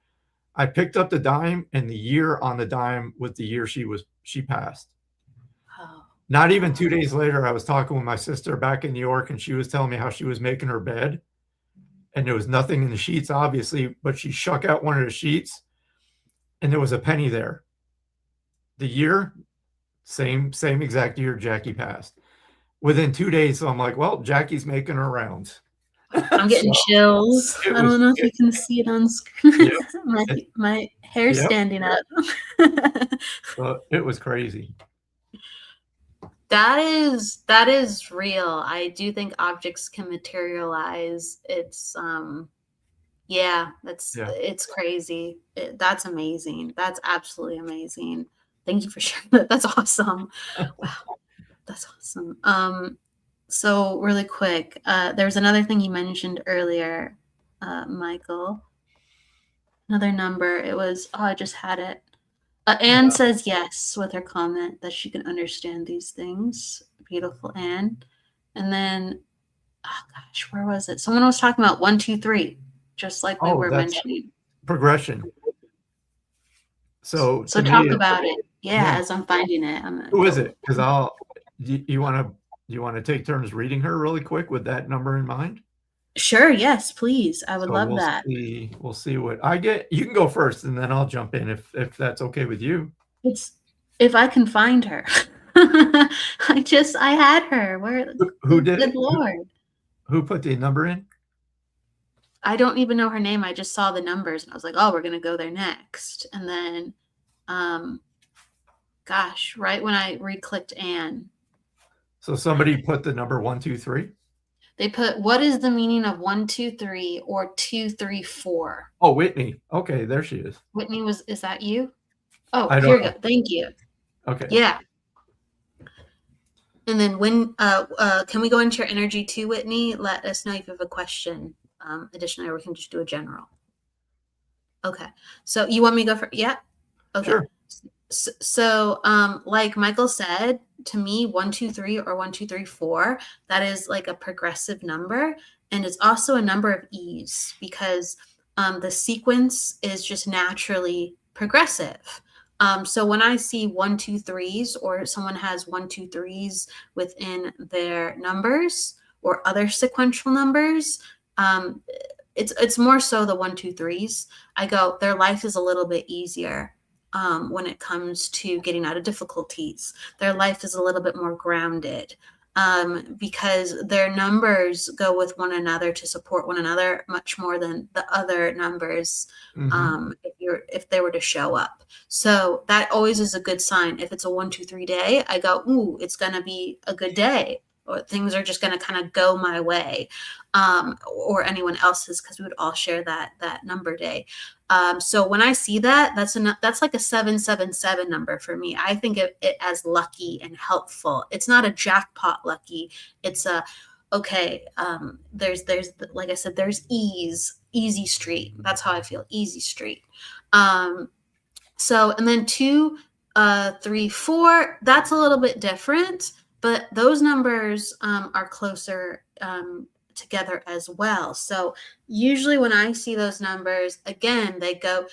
I picked up the dime, and the year on the dime was the year she passed. Oh. Not even 2 days later, I was talking with my sister back in New York, and she was telling me how she was making her bed, and there was nothing in the sheets, obviously, but she shook out one of the sheets, and there was a penny there. The year, same exact year Jackie passed. Within 2 days, so I'm like, well, Jackie's making her rounds. I'm getting chills. I don't know if you can see it on screen. Yep. my hair's standing up. It was crazy. That is real. I do think objects can materialize. It's it's crazy. That's amazing. That's absolutely amazing. Thank you for sharing that. That's awesome. Wow. That's awesome. So really quick, there's another thing you mentioned earlier, Michael. Another number. It was, I just had it. Anne says yes with her comment that she can understand these things. Beautiful, Anne. And then, oh gosh, where was it? Someone was talking about 1, 2, 3, just like we were mentioning. Progression. So talk about it. Yeah, as I'm finding it. Who is it? Because you want to take turns reading her really quick with that number in mind? Sure. Yes, please. I would love that. We'll see what I get. You can go first, and then I'll jump in if that's okay with you. It's if I can find her. I had her. Where? Who did? Good Lord. Who put the number in? I don't even know her name. I just saw the numbers, and I was like, "Oh, we're gonna go there next." And then, gosh, right when I re-clicked Anne. So somebody put the number 1, 2, 3. They put, what is the meaning of 1, 2, 3 or 2, 3, 4? Oh, Whitney. Okay, there she is. Whitney is that you? Oh, here we go. Thank you. Okay. Yeah. And then when can we go into your energy too, Whitney? Let us know if you have a question. Additionally, or we can just do a general. Okay. So you want me to go for Okay. Sure. So like Michael said, to me, 1, 2, 3 or 1, 2, 3, 4, that is like a progressive number. And it's also a number of ease because the sequence is just naturally progressive. So when I see 1, 2, 3s or someone has 1, 2, 3s within their numbers or other sequential numbers, it's more so the 1, 2, 3s. I go, their life is a little bit easier. When it comes to getting out of difficulties, their life is a little bit more grounded. because their numbers go with one another to support one another much more than the other numbers. If they were to show up. So that always is a good sign. If it's a 1, 2, 3 day, I go, ooh, it's going to be a good day, or things are just going to kind of go my way, or anyone else's, because we would all share that number day. So when I see that, that's like a 777 number for me. I think of it as lucky and helpful. It's not a jackpot lucky. It's a, okay, there's like I said, there's easy street. That's how I feel, easy street. So, and then 2, 3, 4, that's a little bit different, but those numbers are closer together as well. So usually when I see those numbers, again, they go,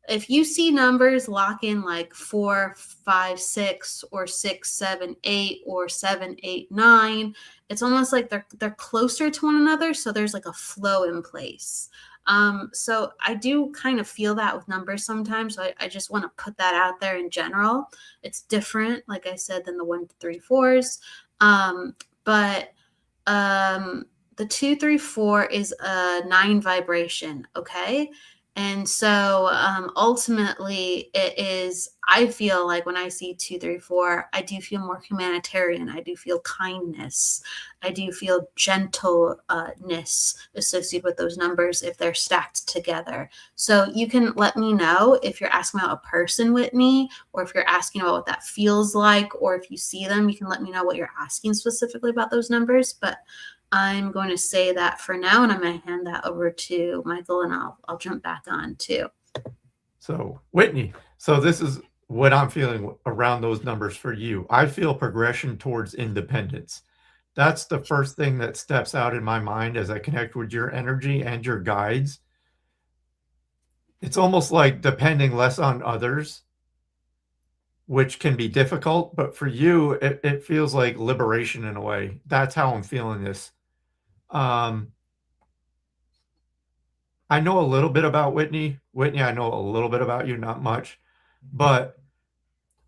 if you see numbers lock in like 4, 5, 6, or 6, 7, 8, or 7, 8, 9, it's almost like they're closer to one another. So there's like a flow in place. So I do kind of feel that with numbers sometimes. So I just want to put that out there in general. It's different, like I said, than the 1, 3, 4s. But the 2, 3, 4 is a 9 vibration. Okay. And so ultimately it is, I feel like when I see 2, 3, 4, I do feel more humanitarian. I do feel kindness. I do feel gentleness associated with those numbers if they're stacked together. So you can let me know if you're asking about a person, Whitney, or if you're asking about what that feels like, or if you see them, you can let me know what you're asking specifically about those numbers. But I'm going to say that for now, and I'm going to hand that over to Michael, and I'll jump back on too. So Whitney, so this is what I'm feeling around those numbers for you. I feel progression towards independence. That's the first thing that steps out in my mind as I connect with your energy and your guides. It's almost like depending less on others, which can be difficult, but for you, it feels like liberation in a way. That's how I'm feeling this. I know a little bit about Whitney. Whitney, I know a little bit about you, not much, but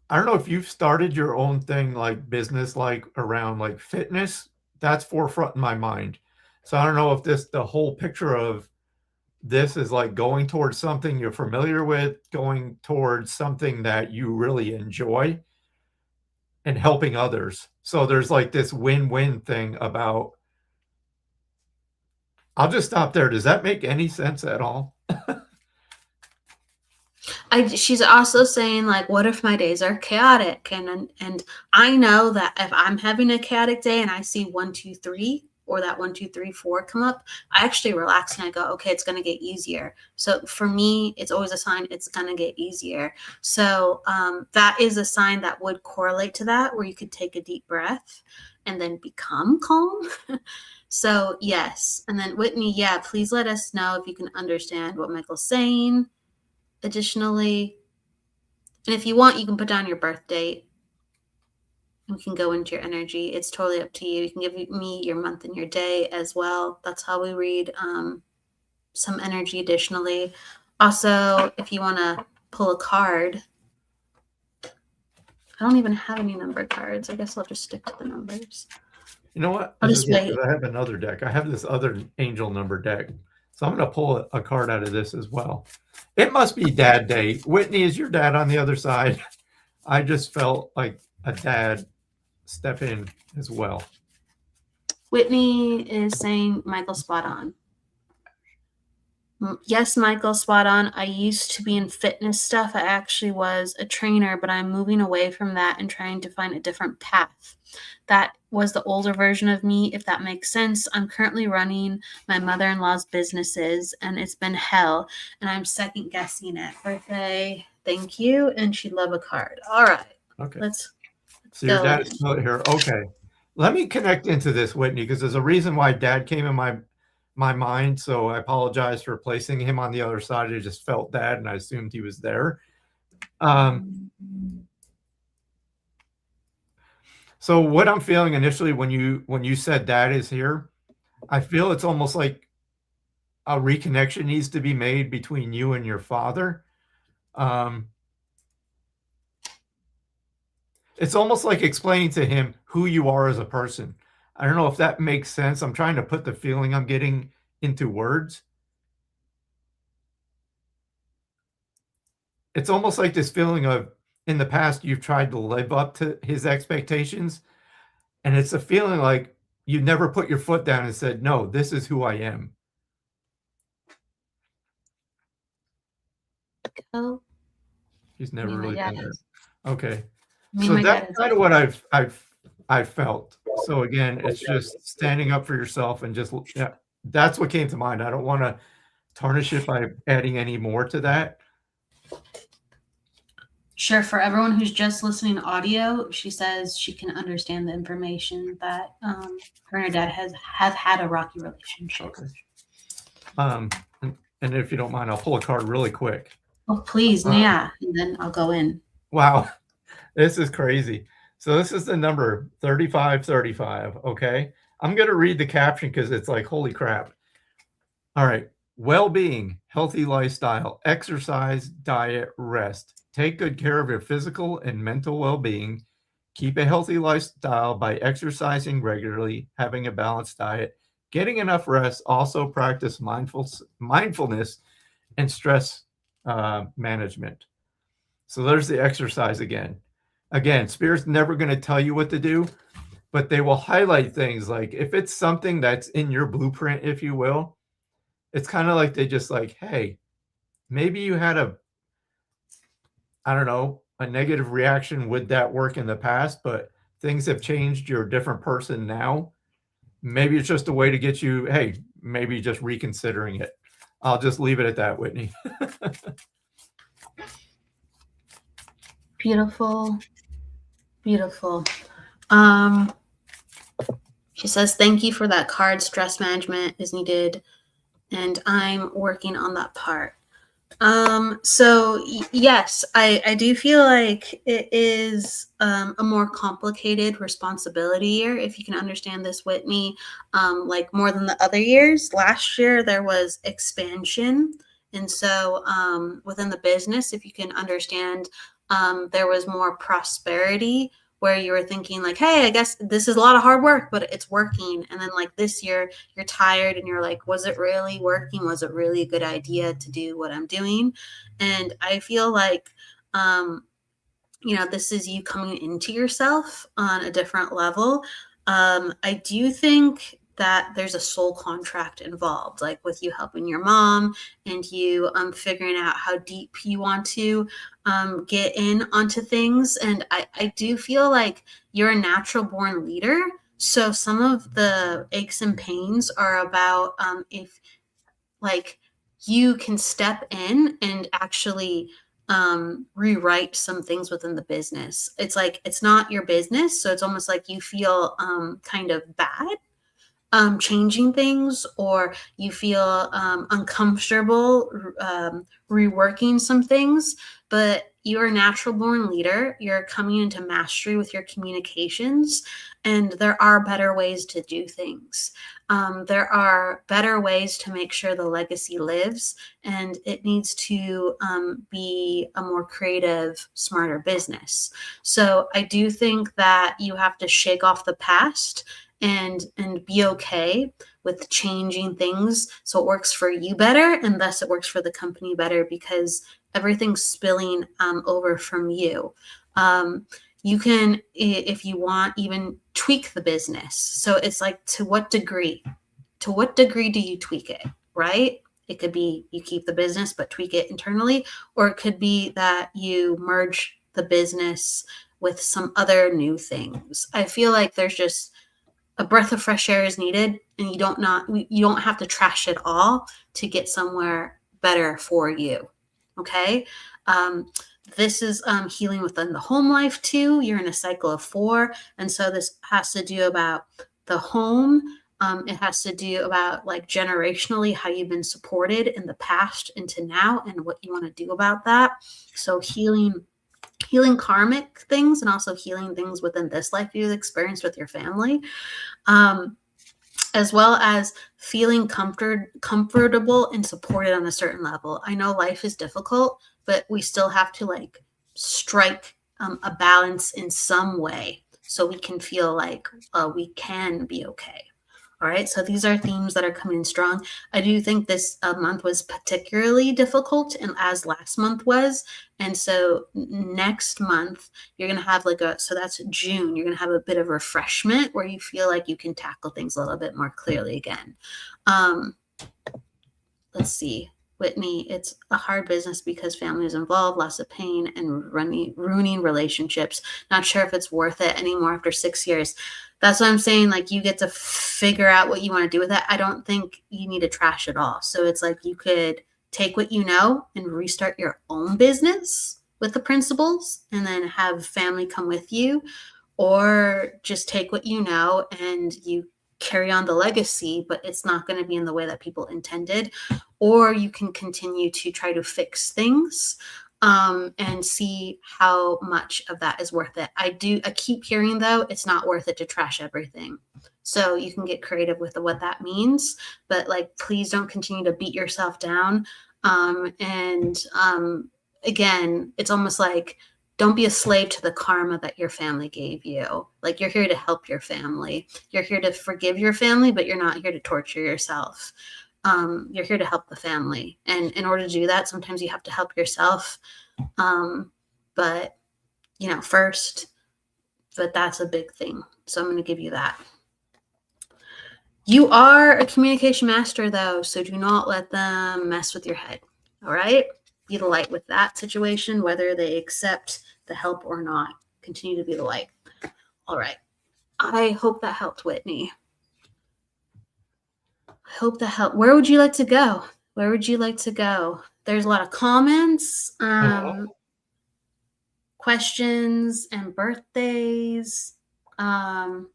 I don't know if you've started your own thing, like business, like around like fitness. That's forefront in my mind. So I don't know if the whole picture of this is like going towards something you're familiar with, going towards something that you really enjoy, and helping others. So there's like this win-win thing about. I'll just stop there. Does that make any sense at all? She's also saying, like, what if my days are chaotic? And I know that if I'm having a chaotic day and I see 1, 2, 3, or that 1, 2, 3, 4 come up, I actually relax and I go, okay, it's going to get easier. So for me, it's always a sign it's going to get easier. So that is a sign that would correlate to that, where you could take a deep breath and then become calm. So yes. And then Whitney, yeah, please let us know if you can understand what Michael's saying. Additionally, and if you want, you can put down your birth date. We can go into your energy. It's totally up to you. You can give me your month and your day as well. That's how we read some energy additionally. Also, if you want to pull a card, I don't even have any number cards. I guess I'll just stick to the numbers. You know what? I'll just wait. I have another deck. I have this other angel number deck. So I'm going to pull a card out of this as well. It must be Dad Day. Whitney, is your dad on the other side? I just felt like a dad step in as well. Whitney is saying Michael spot on. Yes, Michael, spot on. I used to be in fitness stuff. I actually was a trainer, but I'm moving away from that and trying to find a different path. That was the older version of me, if that makes sense. I'm currently running my mother-in-law's businesses, and it's been hell, and I'm second guessing it. Birthday, thank you, and she'd love a card. All right. Okay. Let's so your dad is still here. Okay. Let me connect into this, Whitney, because there's a reason why Dad came in my mind. So I apologize for placing him on the other side. I just felt Dad, and I assumed he was there. So what I'm feeling initially when you said Dad is here, I feel it's almost like a reconnection needs to be made between you and your father. it's almost like explaining to him who you are as a person. I don't know if that makes sense. I'm trying to put the feeling I'm getting into words. It's almost like this feeling of in the past you've tried to live up to his expectations, and it's a feeling like you never put your foot down and said, "No, this is who I am." Oh, He's I never mean, my really dad been there. is. Okay. I mean, So my that's dad is. kind of what I've felt. So again, it's just standing up for yourself and just yeah, that's what came to mind. I don't want to tarnish it by adding any more to that. Sure, for everyone who's just listening to audio, she says she can understand the information that her and her dad have had a rocky relationship. Okay. And if you don't mind, I'll pull a card really quick. Oh, please, yeah, and then I'll go in. Wow, this is crazy. So this is the number 3535. Okay, I'm gonna read the caption because it's like holy crap. All right, well-being, healthy lifestyle, exercise, diet, rest. Take good care of your physical and mental well-being. Keep a healthy lifestyle by exercising regularly, having a balanced diet, getting enough rest. Also practice mindfulness and stress management. So there's the exercise again. Again, Spirit's never going to tell you what to do, but they will highlight things like if it's something that's in your blueprint, if you will, it's kind of like they just like, hey, maybe you had I don't know, a negative reaction with that work in the past, but things have changed. You're a different person now. Maybe it's just a way to get you, hey, maybe just reconsidering it. I'll just leave it at that, Whitney. Beautiful, beautiful. She says, thank you for that card. Stress management is needed, and I'm working on that part. So yes, I do feel like it is a more complicated responsibility year, if you can understand this, Whitney, like more than the other years. Last year there was expansion, and so within the business, if you can understand, there was more prosperity, where you were thinking like, hey, I guess this is a lot of hard work, but it's working. And then like this year you're tired and you're like, was it really working? Was it really a good idea to do what I'm doing? And I feel like, this is you coming into yourself on a different level. I do think that there's a soul contract involved, like with you helping your mom and you figuring out how deep you want to get in onto things. And I do feel like you're a natural born leader. So some of the aches and pains are about if like you can step in and actually rewrite some things within the business. It's like it's not your business, so it's almost like you feel kind of bad changing things, or you feel uncomfortable reworking some things. But you're a natural born leader. You're coming into mastery with your communications, and there are better ways to do things. There are better ways to make sure the legacy lives, and it needs to be a more creative, smarter business. So I do think that you have to shake off the past and be okay with changing things so it works for you better, and thus it works for the company better, because everything's spilling over from you. You can, if you want, even tweak the business. So it's like, to what degree do you tweak it, right? It could be you keep the business but tweak it internally, or it could be that you merge the business with some other new things. I feel like there's just a breath of fresh air is needed, and you don't have to trash it all to get somewhere better for you. Okay. This is healing within the home life too. You're in a cycle of 4. And so this has to do about the home. It has to do about like generationally, how you've been supported in the past into now, and what you want to do about that. So healing karmic things, and also healing things within this life you've experienced with your family, as well as feeling comfortable and supported on a certain level. I know life is difficult, but we still have to like strike a balance in some way so we can feel like we can be okay. All right, so these are themes that are coming in strong. I do think this month was particularly difficult, and as last month was. And so next month, you're going to have so that's June, you're going to have a bit of refreshment where you feel like you can tackle things a little bit more clearly again. Let's see. Whitney, it's a hard business because family is involved, lots of pain, and ruining relationships. Not sure if it's worth it anymore after 6 years. That's what I'm saying. Like, you get to figure out what you want to do with it. I don't think you need to trash it all. So it's like you could take what you know and restart your own business with the principles and then have family come with you, or just take what you know and you carry on the legacy, but it's not going to be in the way that people intended. Or you can continue to try to fix things and see how much of that is worth it. I keep hearing, though, it's not worth it to trash everything. So you can get creative with what that means, but like, please don't continue to beat yourself down. Again, it's almost like, don't be a slave to the karma that your family gave you. Like, you're here to help your family. You're here to forgive your family, but you're not here to torture yourself. You're here to help the family. And in order to do that, sometimes you have to help yourself. But, first, but that's a big thing. So I'm going to give you that. You are a communication master, though, so do not let them mess with your head. All right? Be the light with that situation, whether they accept the help or not. Continue to be the light. All right. I hope that helped, Whitney. I hope that helped. Where would you like to go? Where would you like to go? There's a lot of comments, questions, and birthdays. Thank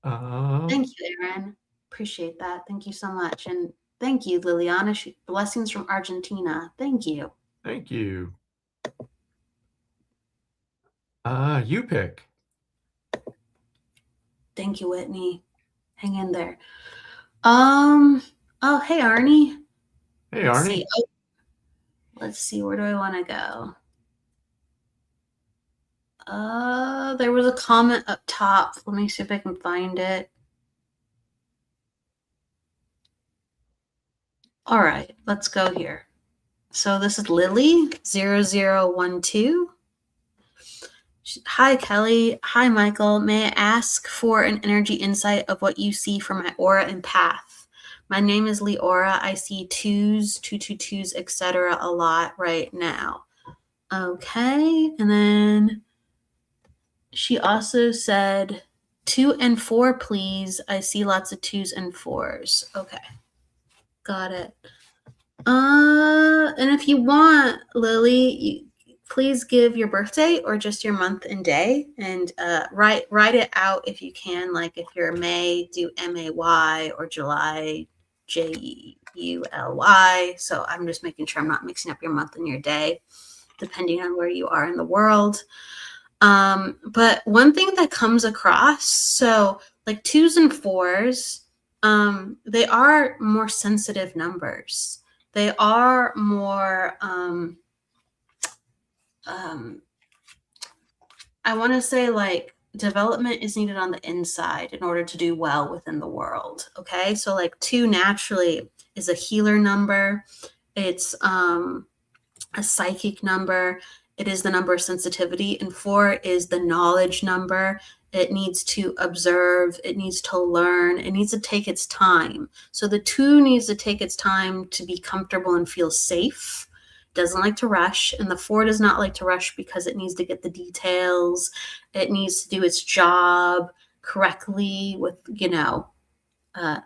you, Aaron. Appreciate that. Thank you so much. And thank you, Liliana. Blessings from Argentina. Thank you. Thank you. You pick. Thank you, Whitney. Hang in there. Oh, hey, Arnie. Hey, Arnie. Let's see. Where do I want to go? There was a comment up top. Let me see if I can find it. All right, let's go here. So this is Lily 0012. Hi, Kelly. Hi, Michael. May I ask for an energy insight of what you see for my aura and path? My name is Leora. I see 2s, 222s, etc. a lot right now. Okay, and then she also said 2 and 4, please. I see lots of 2s and 4s. Okay, got it. And if you want, Lily, please give your birthday or just your month and day, and write it out if you can. Like, if you're May, do MAY, or July, JULY. So I'm just making sure I'm not mixing up your month and your day, depending on where you are in the world. But one thing that comes across, so like 2s and 4s, they are more sensitive numbers. They are more, I want to say, like, development is needed on the inside in order to do well within the world. Okay. So like 2 naturally is a healer number. It's a psychic number. It is the number of sensitivity. And 4 is the knowledge number. It needs to observe. It needs to learn. It needs to take its time. So the 2 needs to take its time to be comfortable and feel safe. Doesn't like to rush. And the 4 does not like to rush because it needs to get the details. It needs to do its job correctly with,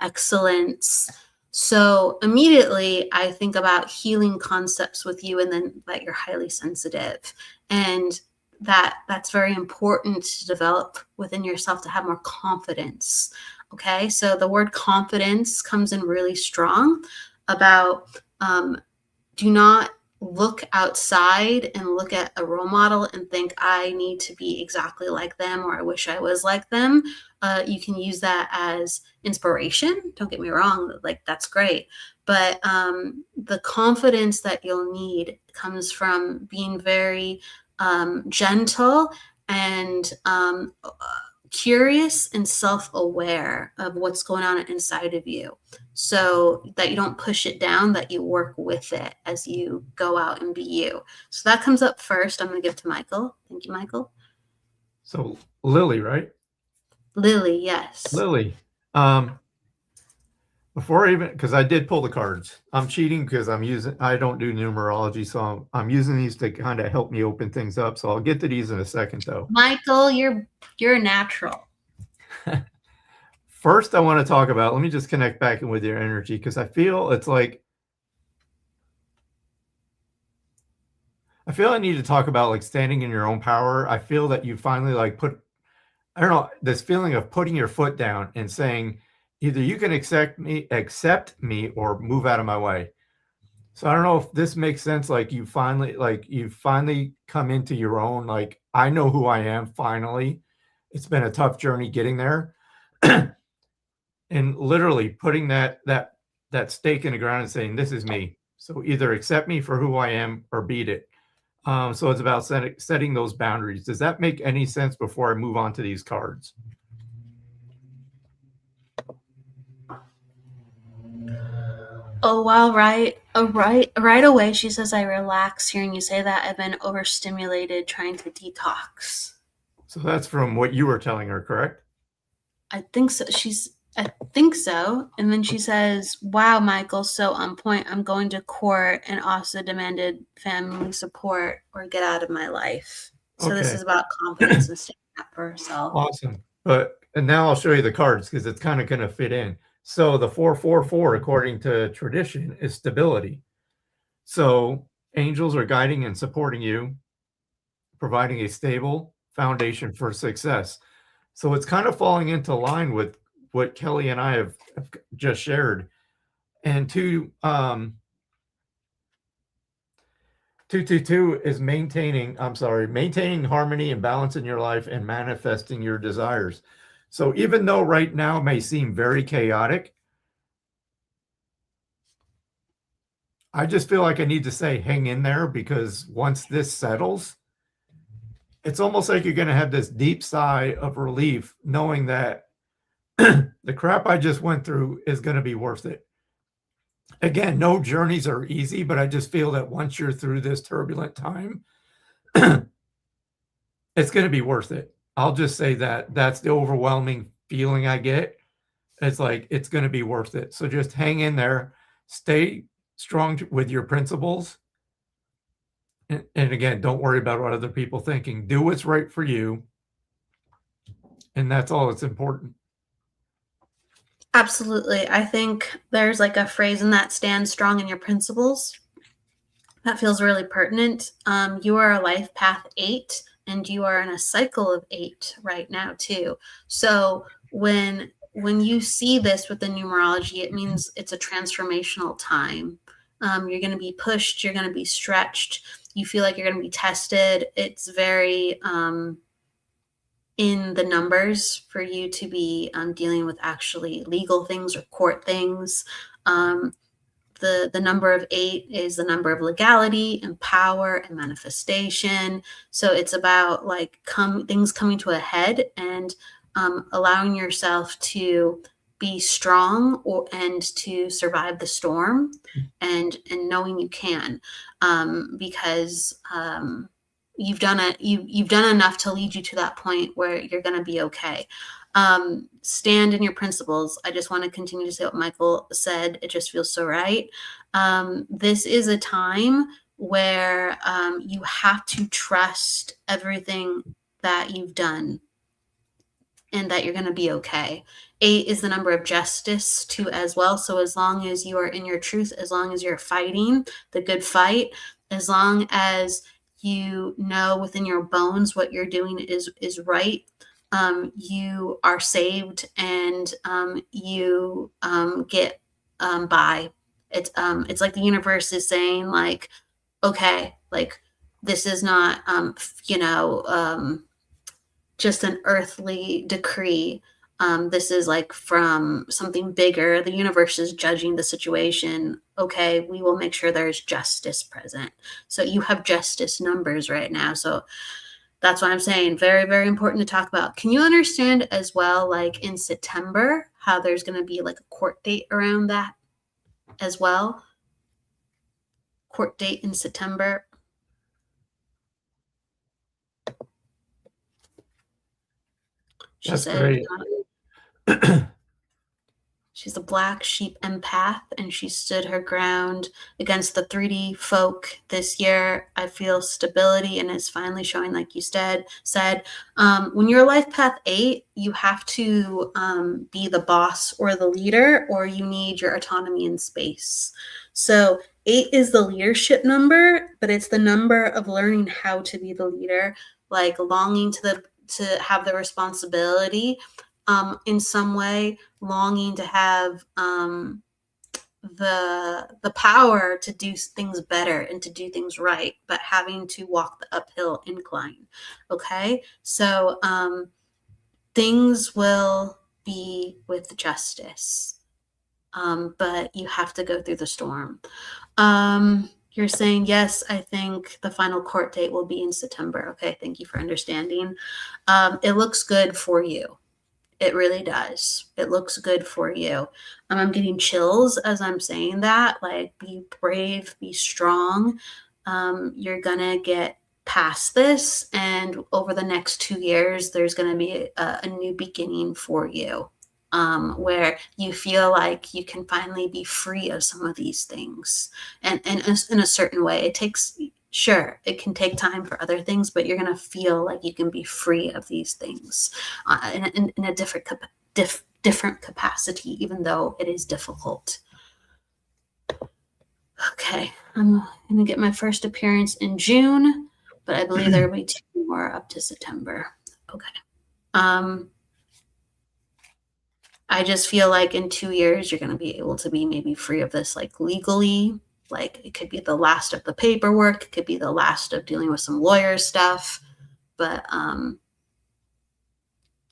excellence. So immediately I think about healing concepts with you, and then that you're highly sensitive. And that's very important to develop within yourself, to have more confidence. Okay. So the word confidence comes in really strong about, do not look outside and look at a role model and think, I need to be exactly like them, or I wish I was like them. You can use that as inspiration. Don't get me wrong. Like, that's great. But the confidence that you'll need comes from being very gentle and curious and self-aware of what's going on inside of you, so that you don't push it down, that you work with it as you go out and be you. So that comes up first. I'm going to give to Michael. Thank you, Michael. So Lily, right? Lily, yes. Lily. Before even, because I did pull the cards, I'm cheating because I don't do numerology, so I'm using these to kind of help me open things up. So I'll get to these in a second, though. Michael, you're a natural. First, I want to talk about, let me just connect back in with your energy, because I feel it's like, I feel I need to talk about like standing in your own power. I feel that you finally like I don't know, this feeling of putting your foot down and saying, either you can accept me or move out of my way. So I don't know if this makes sense. Like you finally come into your own, like, I know who I am. Finally, it's been a tough journey getting there. And literally putting that stake in the ground and saying, this is me. So either accept me for who I am or beat it. So it's about setting those boundaries. Does that make any sense before I move on to these cards? Oh, wow, right away she says, I relax hearing you say that. I've been overstimulated trying to detox. So that's from what you were telling her, correct? I think so. I think so. And then she says, wow, Michael, so on point. I'm going to court and also demanded family support or get out of my life. So This is about confidence and standing up for herself. Awesome. And now I'll show you the cards because it's kind of going to fit in. So the 444, according to tradition, is stability. So angels are guiding and supporting you, providing a stable foundation for success. So it's kind of falling into line with what Kelly and I have just shared. And 222 is maintaining harmony and balance in your life and manifesting your desires. So even though right now may seem very chaotic, I just feel like I need to say hang in there, because once this settles, it's almost like you're going to have this deep sigh of relief, knowing that the crap I just went through is going to be worth it. Again, no journeys are easy, but I just feel that once you're through this turbulent time, it's going to be worth it. I'll just say that that's the overwhelming feeling I get. It's like, it's going to be worth it. So just hang in there, stay strong with your principles. And again, don't worry about what other people thinking. Do what's right for you. And that's all that's important. Absolutely. I think there's like a phrase in that, stand strong in your principles. That feels really pertinent. You are a life path 8, and you are in a cycle of 8 right now too. So when you see this with the numerology, it means it's a transformational time. You're going to be pushed. You're going to be stretched. You feel like you're going to be tested. It's very in the numbers for you to be dealing with actually legal things or court things. The number of 8 is the number of legality and power and manifestation. So it's about like things coming to a head and allowing yourself to be strong and to survive the storm, and knowing you can, because you've done it. You've done enough to lead you to that point where you're going to be okay. Stand in your principles. I just want to continue to say what Michael said. It just feels so right. This is a time where you have to trust everything that you've done and that you're going to be okay. 8 is the number of justice too as well. So as long as you are in your truth, as long as you're fighting the good fight, as long as you know within your bones what you're doing is right, you are saved, and you get by. It's like the universe is saying, like, okay, like this is not just an earthly decree. This is like from something bigger. The universe is judging the situation. Okay, we will make sure there's justice present. So you have justice numbers right now. So that's why I'm saying very, very important to talk about. Can you understand as well, like in September, how there's going to be like a court date around that as well? Court date in September. She That's said, great. she's a black sheep empath, and she stood her ground against the 3D folk this year. I feel stability, and it's finally showing, like you said. When you're life path 8, you have to be the boss or the leader, or you need your autonomy in space. So 8 is the leadership number, but it's the number of learning how to be the leader, like longing to have the responsibility in some way, longing to have the power to do things better and to do things right, but having to walk the uphill incline. Okay, so things will be with justice, but you have to go through the storm. You're saying, yes, I think the final court date will be in September. Okay, thank you for understanding. It looks good for you. It really does. It looks good for you. I'm getting chills as I'm saying that. Like, be brave, be strong. You're going to get past this. And over the next 2 years, there's going to be a new beginning for you, where you feel like you can finally be free of some of these things. And in a certain way, it takes... Sure, it can take time for other things, but you're going to feel like you can be free of these things in a different capacity, even though it is difficult. Okay, I'm going to get my first appearance in June, but I believe there will be 2 more up to September. Okay. I just feel like in 2 years, you're going to be able to be maybe free of this, like legally. Like, it could be the last of the paperwork, it could be the last of dealing with some lawyer stuff, but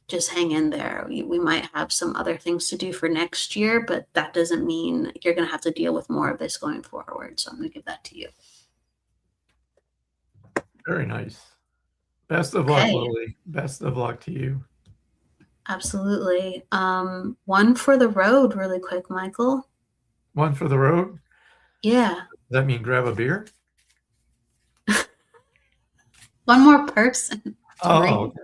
just hang in there. We might have some other things to do for next year, but that doesn't mean you're going to have to deal with more of this going forward. So I'm going to give that to you. Very nice. Best of luck, Lily. Best of luck to you. Absolutely. One for the road really quick, Michael. One for the road? Yeah. Does that mean grab a beer? One more person. Oh, okay.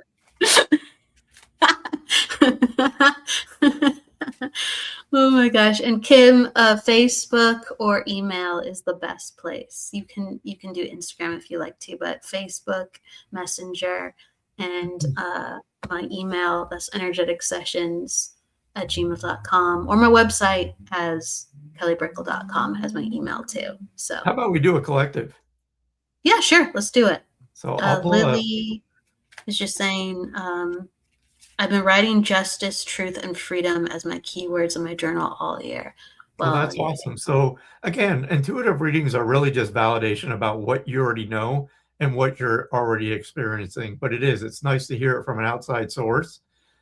Oh my gosh. And Kim, Facebook or email is the best place. You can do Instagram if you like to, but Facebook, Messenger, and my email, that's energeticsessions@gmail.com, or my website has kellybrickel.com has my email too. So how about we do a collective? Yeah, sure. Let's do it. So I'll pull Lily is just saying, I've been writing justice, truth, and freedom as my keywords in my journal all year. Well, that's awesome. So again, intuitive readings are really just validation about what you already know and what you're already experiencing. But it's nice to hear it from an outside source.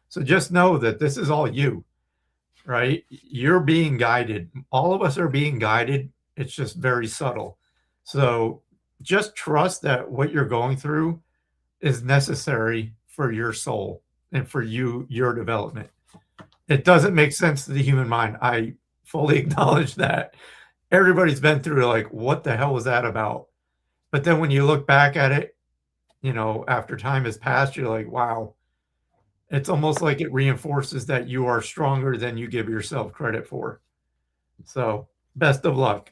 So just know that this is all you, right? You're being guided. All of us are being guided. It's just very subtle. So just trust that what you're going through is necessary for your soul and for your development. It doesn't make sense to the human mind. I fully acknowledge that. Everybody's been through, like, what the hell was that about? But then when you look back at it, after time has passed, you're like, wow. It's almost like it reinforces that you are stronger than you give yourself credit for. So best of luck.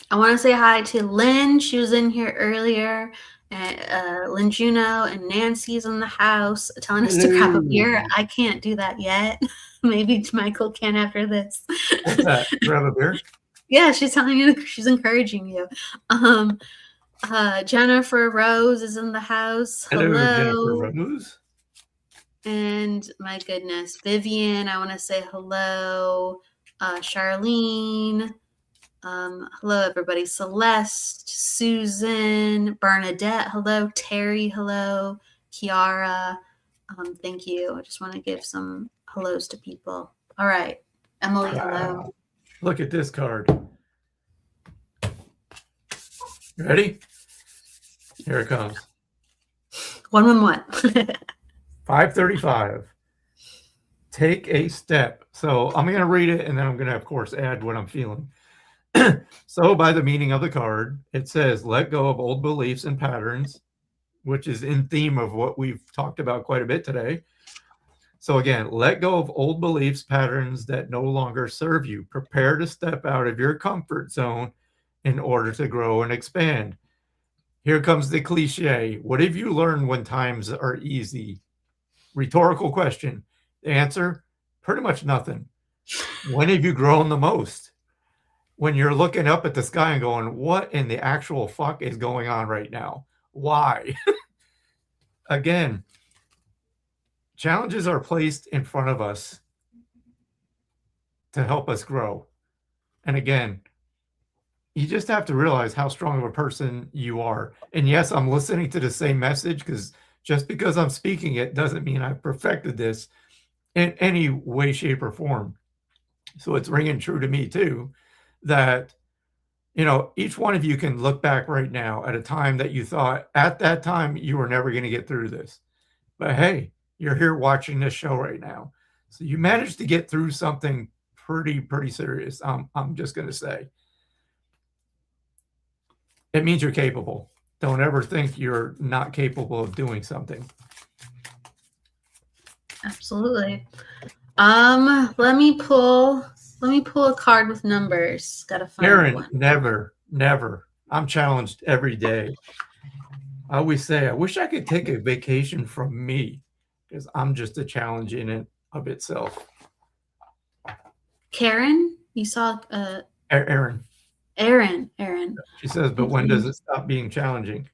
I want to say hi to Lynn. She was in here earlier. And Lynn Juno and Nancy's in the house telling us to grab a beer. I can't do that yet. Maybe Michael can after this. What's that? Grab a beer? Yeah, she's telling you, she's encouraging you. Jennifer Rose is in the house. Hello, Jennifer Rose. And my goodness, Vivian, I want to say hello. Charlene. Hello, everybody. Celeste, Susan, Bernadette, hello. Terry, hello. Kiara, Thank you. I just want to give some hellos to people. All right. Emily, hello. Wow. Look at this card. You ready? Here it comes. 111. 535. Take a step. So I'm going to read it, and then I'm going to, of course, add what I'm feeling. So by the meaning of the card, it says, let go of old beliefs and patterns, which is in theme of what we've talked about quite a bit today. So again, let go of old beliefs, patterns that no longer serve you. Prepare to step out of your comfort zone in order to grow and expand. Here comes the cliche. What have you learned when times are easy? Rhetorical question. The answer, pretty much nothing. When have you grown the most? When you're looking up at the sky and going, what in the actual fuck is going on right now? Why? Again, challenges are placed in front of us to help us grow. And again, you just have to realize how strong of a person you are. And yes, I'm listening to the same message, because just because I'm speaking it doesn't mean I've perfected this in any way, shape, or form. So it's ringing true to me too, that, you know, each one of you can look back right now at a time that you thought at that time you were never going to get through this. But hey, you're here watching this show right now. So you managed to get through something pretty serious. I'm just going to say. It means you're capable. Don't ever think you're not capable of doing something. Absolutely. Let me pull a card with numbers. Gotta find Aaron, one. never. I'm challenged every day. I always say, I wish I could take a vacation from me, because I'm just a challenge in and of itself. Karen, you saw Aaron. Aaron. She says, but when does it stop being challenging?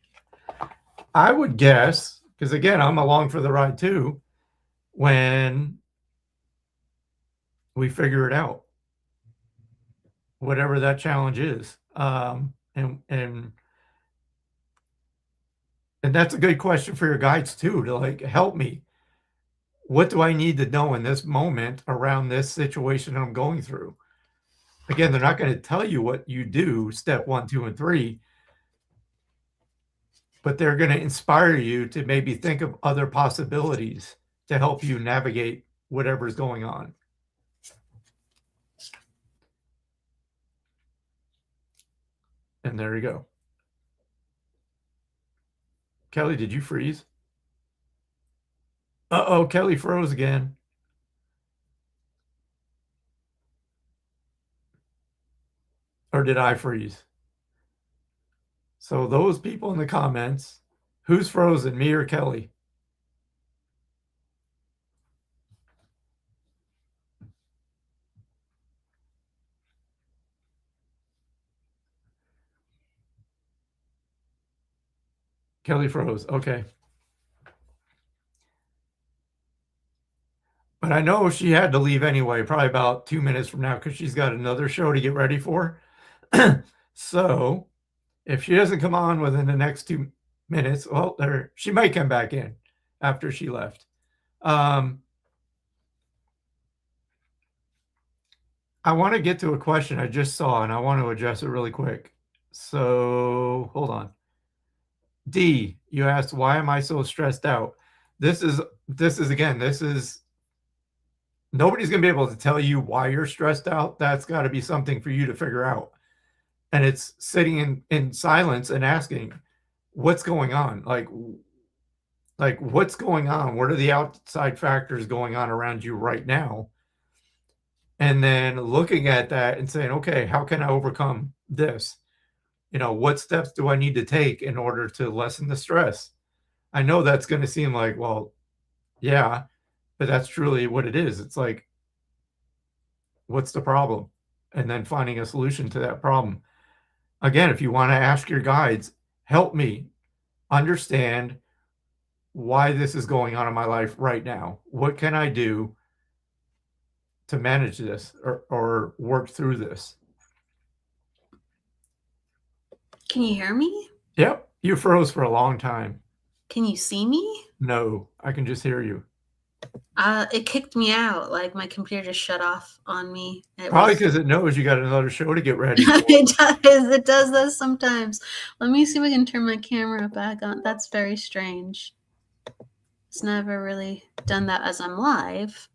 I would guess, because again, I'm along for the ride too, when we figure it out, whatever that challenge is. And that's a good question for your guides too, to like, help me. What do I need to know in this moment around this situation I'm going through? Again, they're not going to tell you what you do, step 1, 2, and 3, but they're going to inspire you to maybe think of other possibilities to help you navigate whatever's going on. And there you go. Kelly, did you freeze? Uh-oh, Kelly froze again. Or did I freeze? So those people in the comments, who's frozen, me or Kelly? Kelly froze. Okay. But I know she had to leave anyway, probably about 2 minutes from now, because she's got another show to get ready for. So if she doesn't come on within the next 2 minutes, well, she might come back in after she left. I want to get to a question I just saw, and I want to address it really quick. So hold on. D, you asked, why am I so stressed out? This is nobody's going to be able to tell you why you're stressed out. That's got to be something for you to figure out. And it's sitting in silence and asking, what's going on? Like what's going on? What are the outside factors going on around you right now? And then looking at that and saying, okay, how can I overcome this? You know, what steps do I need to take in order to lessen the stress? I know that's going to seem like, well, yeah, but that's truly what it is. It's like, what's the problem? And then finding a solution to that problem. Again, if you want to ask your guides, help me understand why this is going on in my life right now. What can I do to manage this or work through this? Can you hear me? Yep, you froze for a long time. Can you see me? No, I can just hear you. It kicked me out. Like my computer just shut off on me. Probably because it knows you got another show to get ready for. It does that sometimes. Let me see if I can turn my camera back on. That's very strange. It's never really done that as I'm live.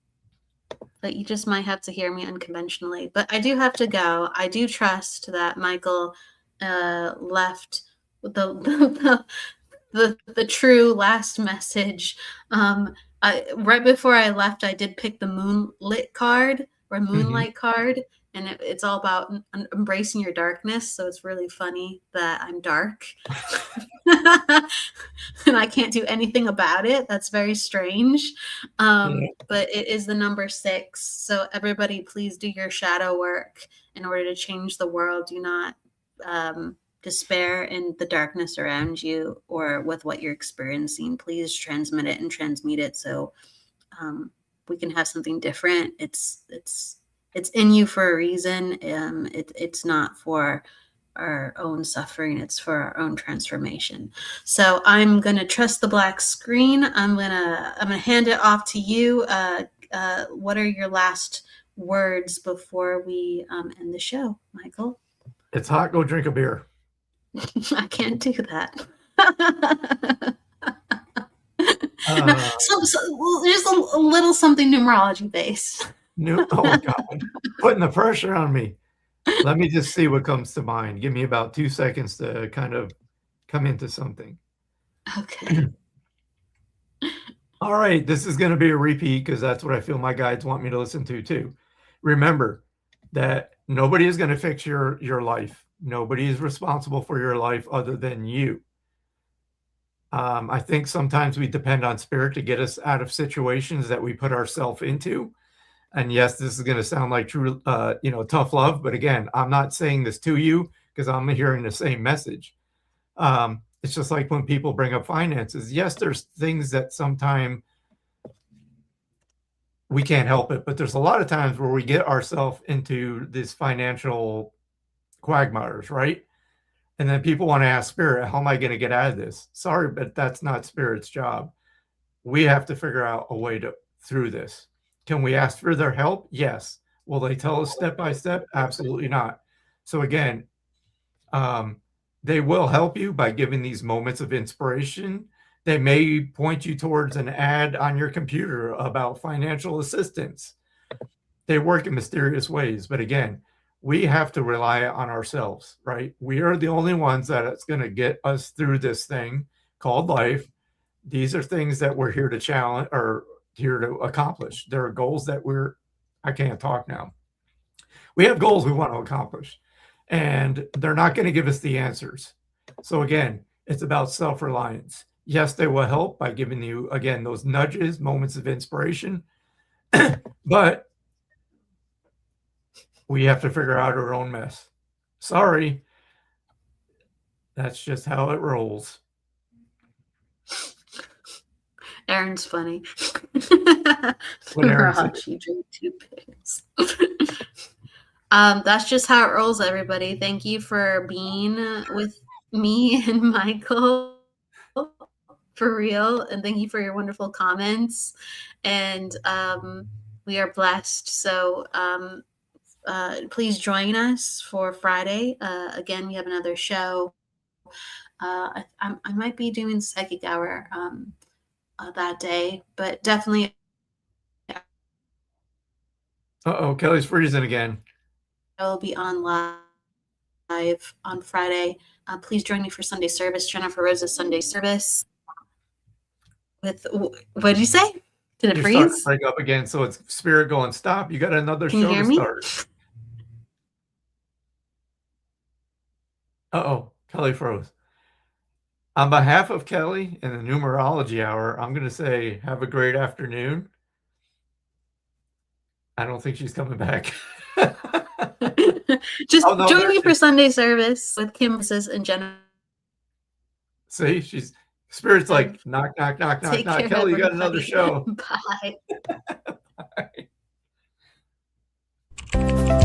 But you just might have to hear me unconventionally. But I do have to go. I do trust that Michael left the true last message. Right before I left, I did pick the moonlit card or moonlight card, and it's all about embracing your darkness. So it's really funny that I'm dark and I can't do anything about it. That's very strange. But it is the number 6. So everybody, please do your shadow work in order to change the world. Do not despair in the darkness around you or with what you're experiencing. Please transmit it and transmute it so we can have something different. It's in you for a reason. It's not for our own suffering. It's for our own transformation. So I'm gonna trust the black screen. I'm gonna hand it off to you. What are your last words before we end the show, Michael? It's hot. Go drink a beer. I can't do that. Just a little something numerology based. Oh God, putting the pressure on me. Let me just see what comes to mind. Give me about 2 seconds to kind of come into something. Okay. All right, this is going to be a repeat because that's what I feel my guides want me to listen to too. Remember that nobody is going to fix your life. Nobody is responsible for your life other than you. I think sometimes we depend on spirit to get us out of situations that we put ourselves into. And yes, this is going to sound like true, tough love. But again, I'm not saying this to you because I'm hearing the same message. It's just like when people bring up finances. Yes, there's things that sometimes we can't help it, but there's a lot of times where we get ourselves into this financial quagmires, right? And then people want to ask spirit, how am I going to get out of this? Sorry, but that's not spirit's job. We have to figure out a way through this. Can we ask for their help? Yes. Will they tell us step by step? Absolutely not. So again, they will help you by giving these moments of inspiration. They may point you towards an ad on your computer about financial assistance. They work in mysterious ways. But again, we have to rely on ourselves, right? We are the only ones that it's going to get us through this thing called life. These are things that we're here to challenge or here to accomplish. There are goals that I can't talk now. We have goals we want to accomplish, and they're not going to give us the answers. So again, it's about self-reliance. Yes, they will help by giving you, again, those nudges, moments of inspiration, but we have to figure out our own mess. Sorry. That's just how it rolls. Aaron's funny. She drink 2 pills. That's just how it rolls, everybody. Thank you for being with me and Michael, for real, and thank you for your wonderful comments. And we are blessed. So please join us for Friday. Again, we have another show. I might be doing Psychic Hour that day, but definitely. Kelly's freezing again. I will be on live on Friday. Please join me for Sunday service. Jennifer Rose's Sunday service. With what did you say? Did it freeze? To break up again, so it's spirit going stop. You got another Can show you hear to me? start. Kelly froze. On behalf of Kelly and the Numerology Hour, I'm going to say have a great afternoon. I don't think she's coming back. Just join me for Sunday service with Kim and Jennifer. See, spirit's like knock, knock, knock, knock, knock. Kelly, you got another show. Bye. Bye.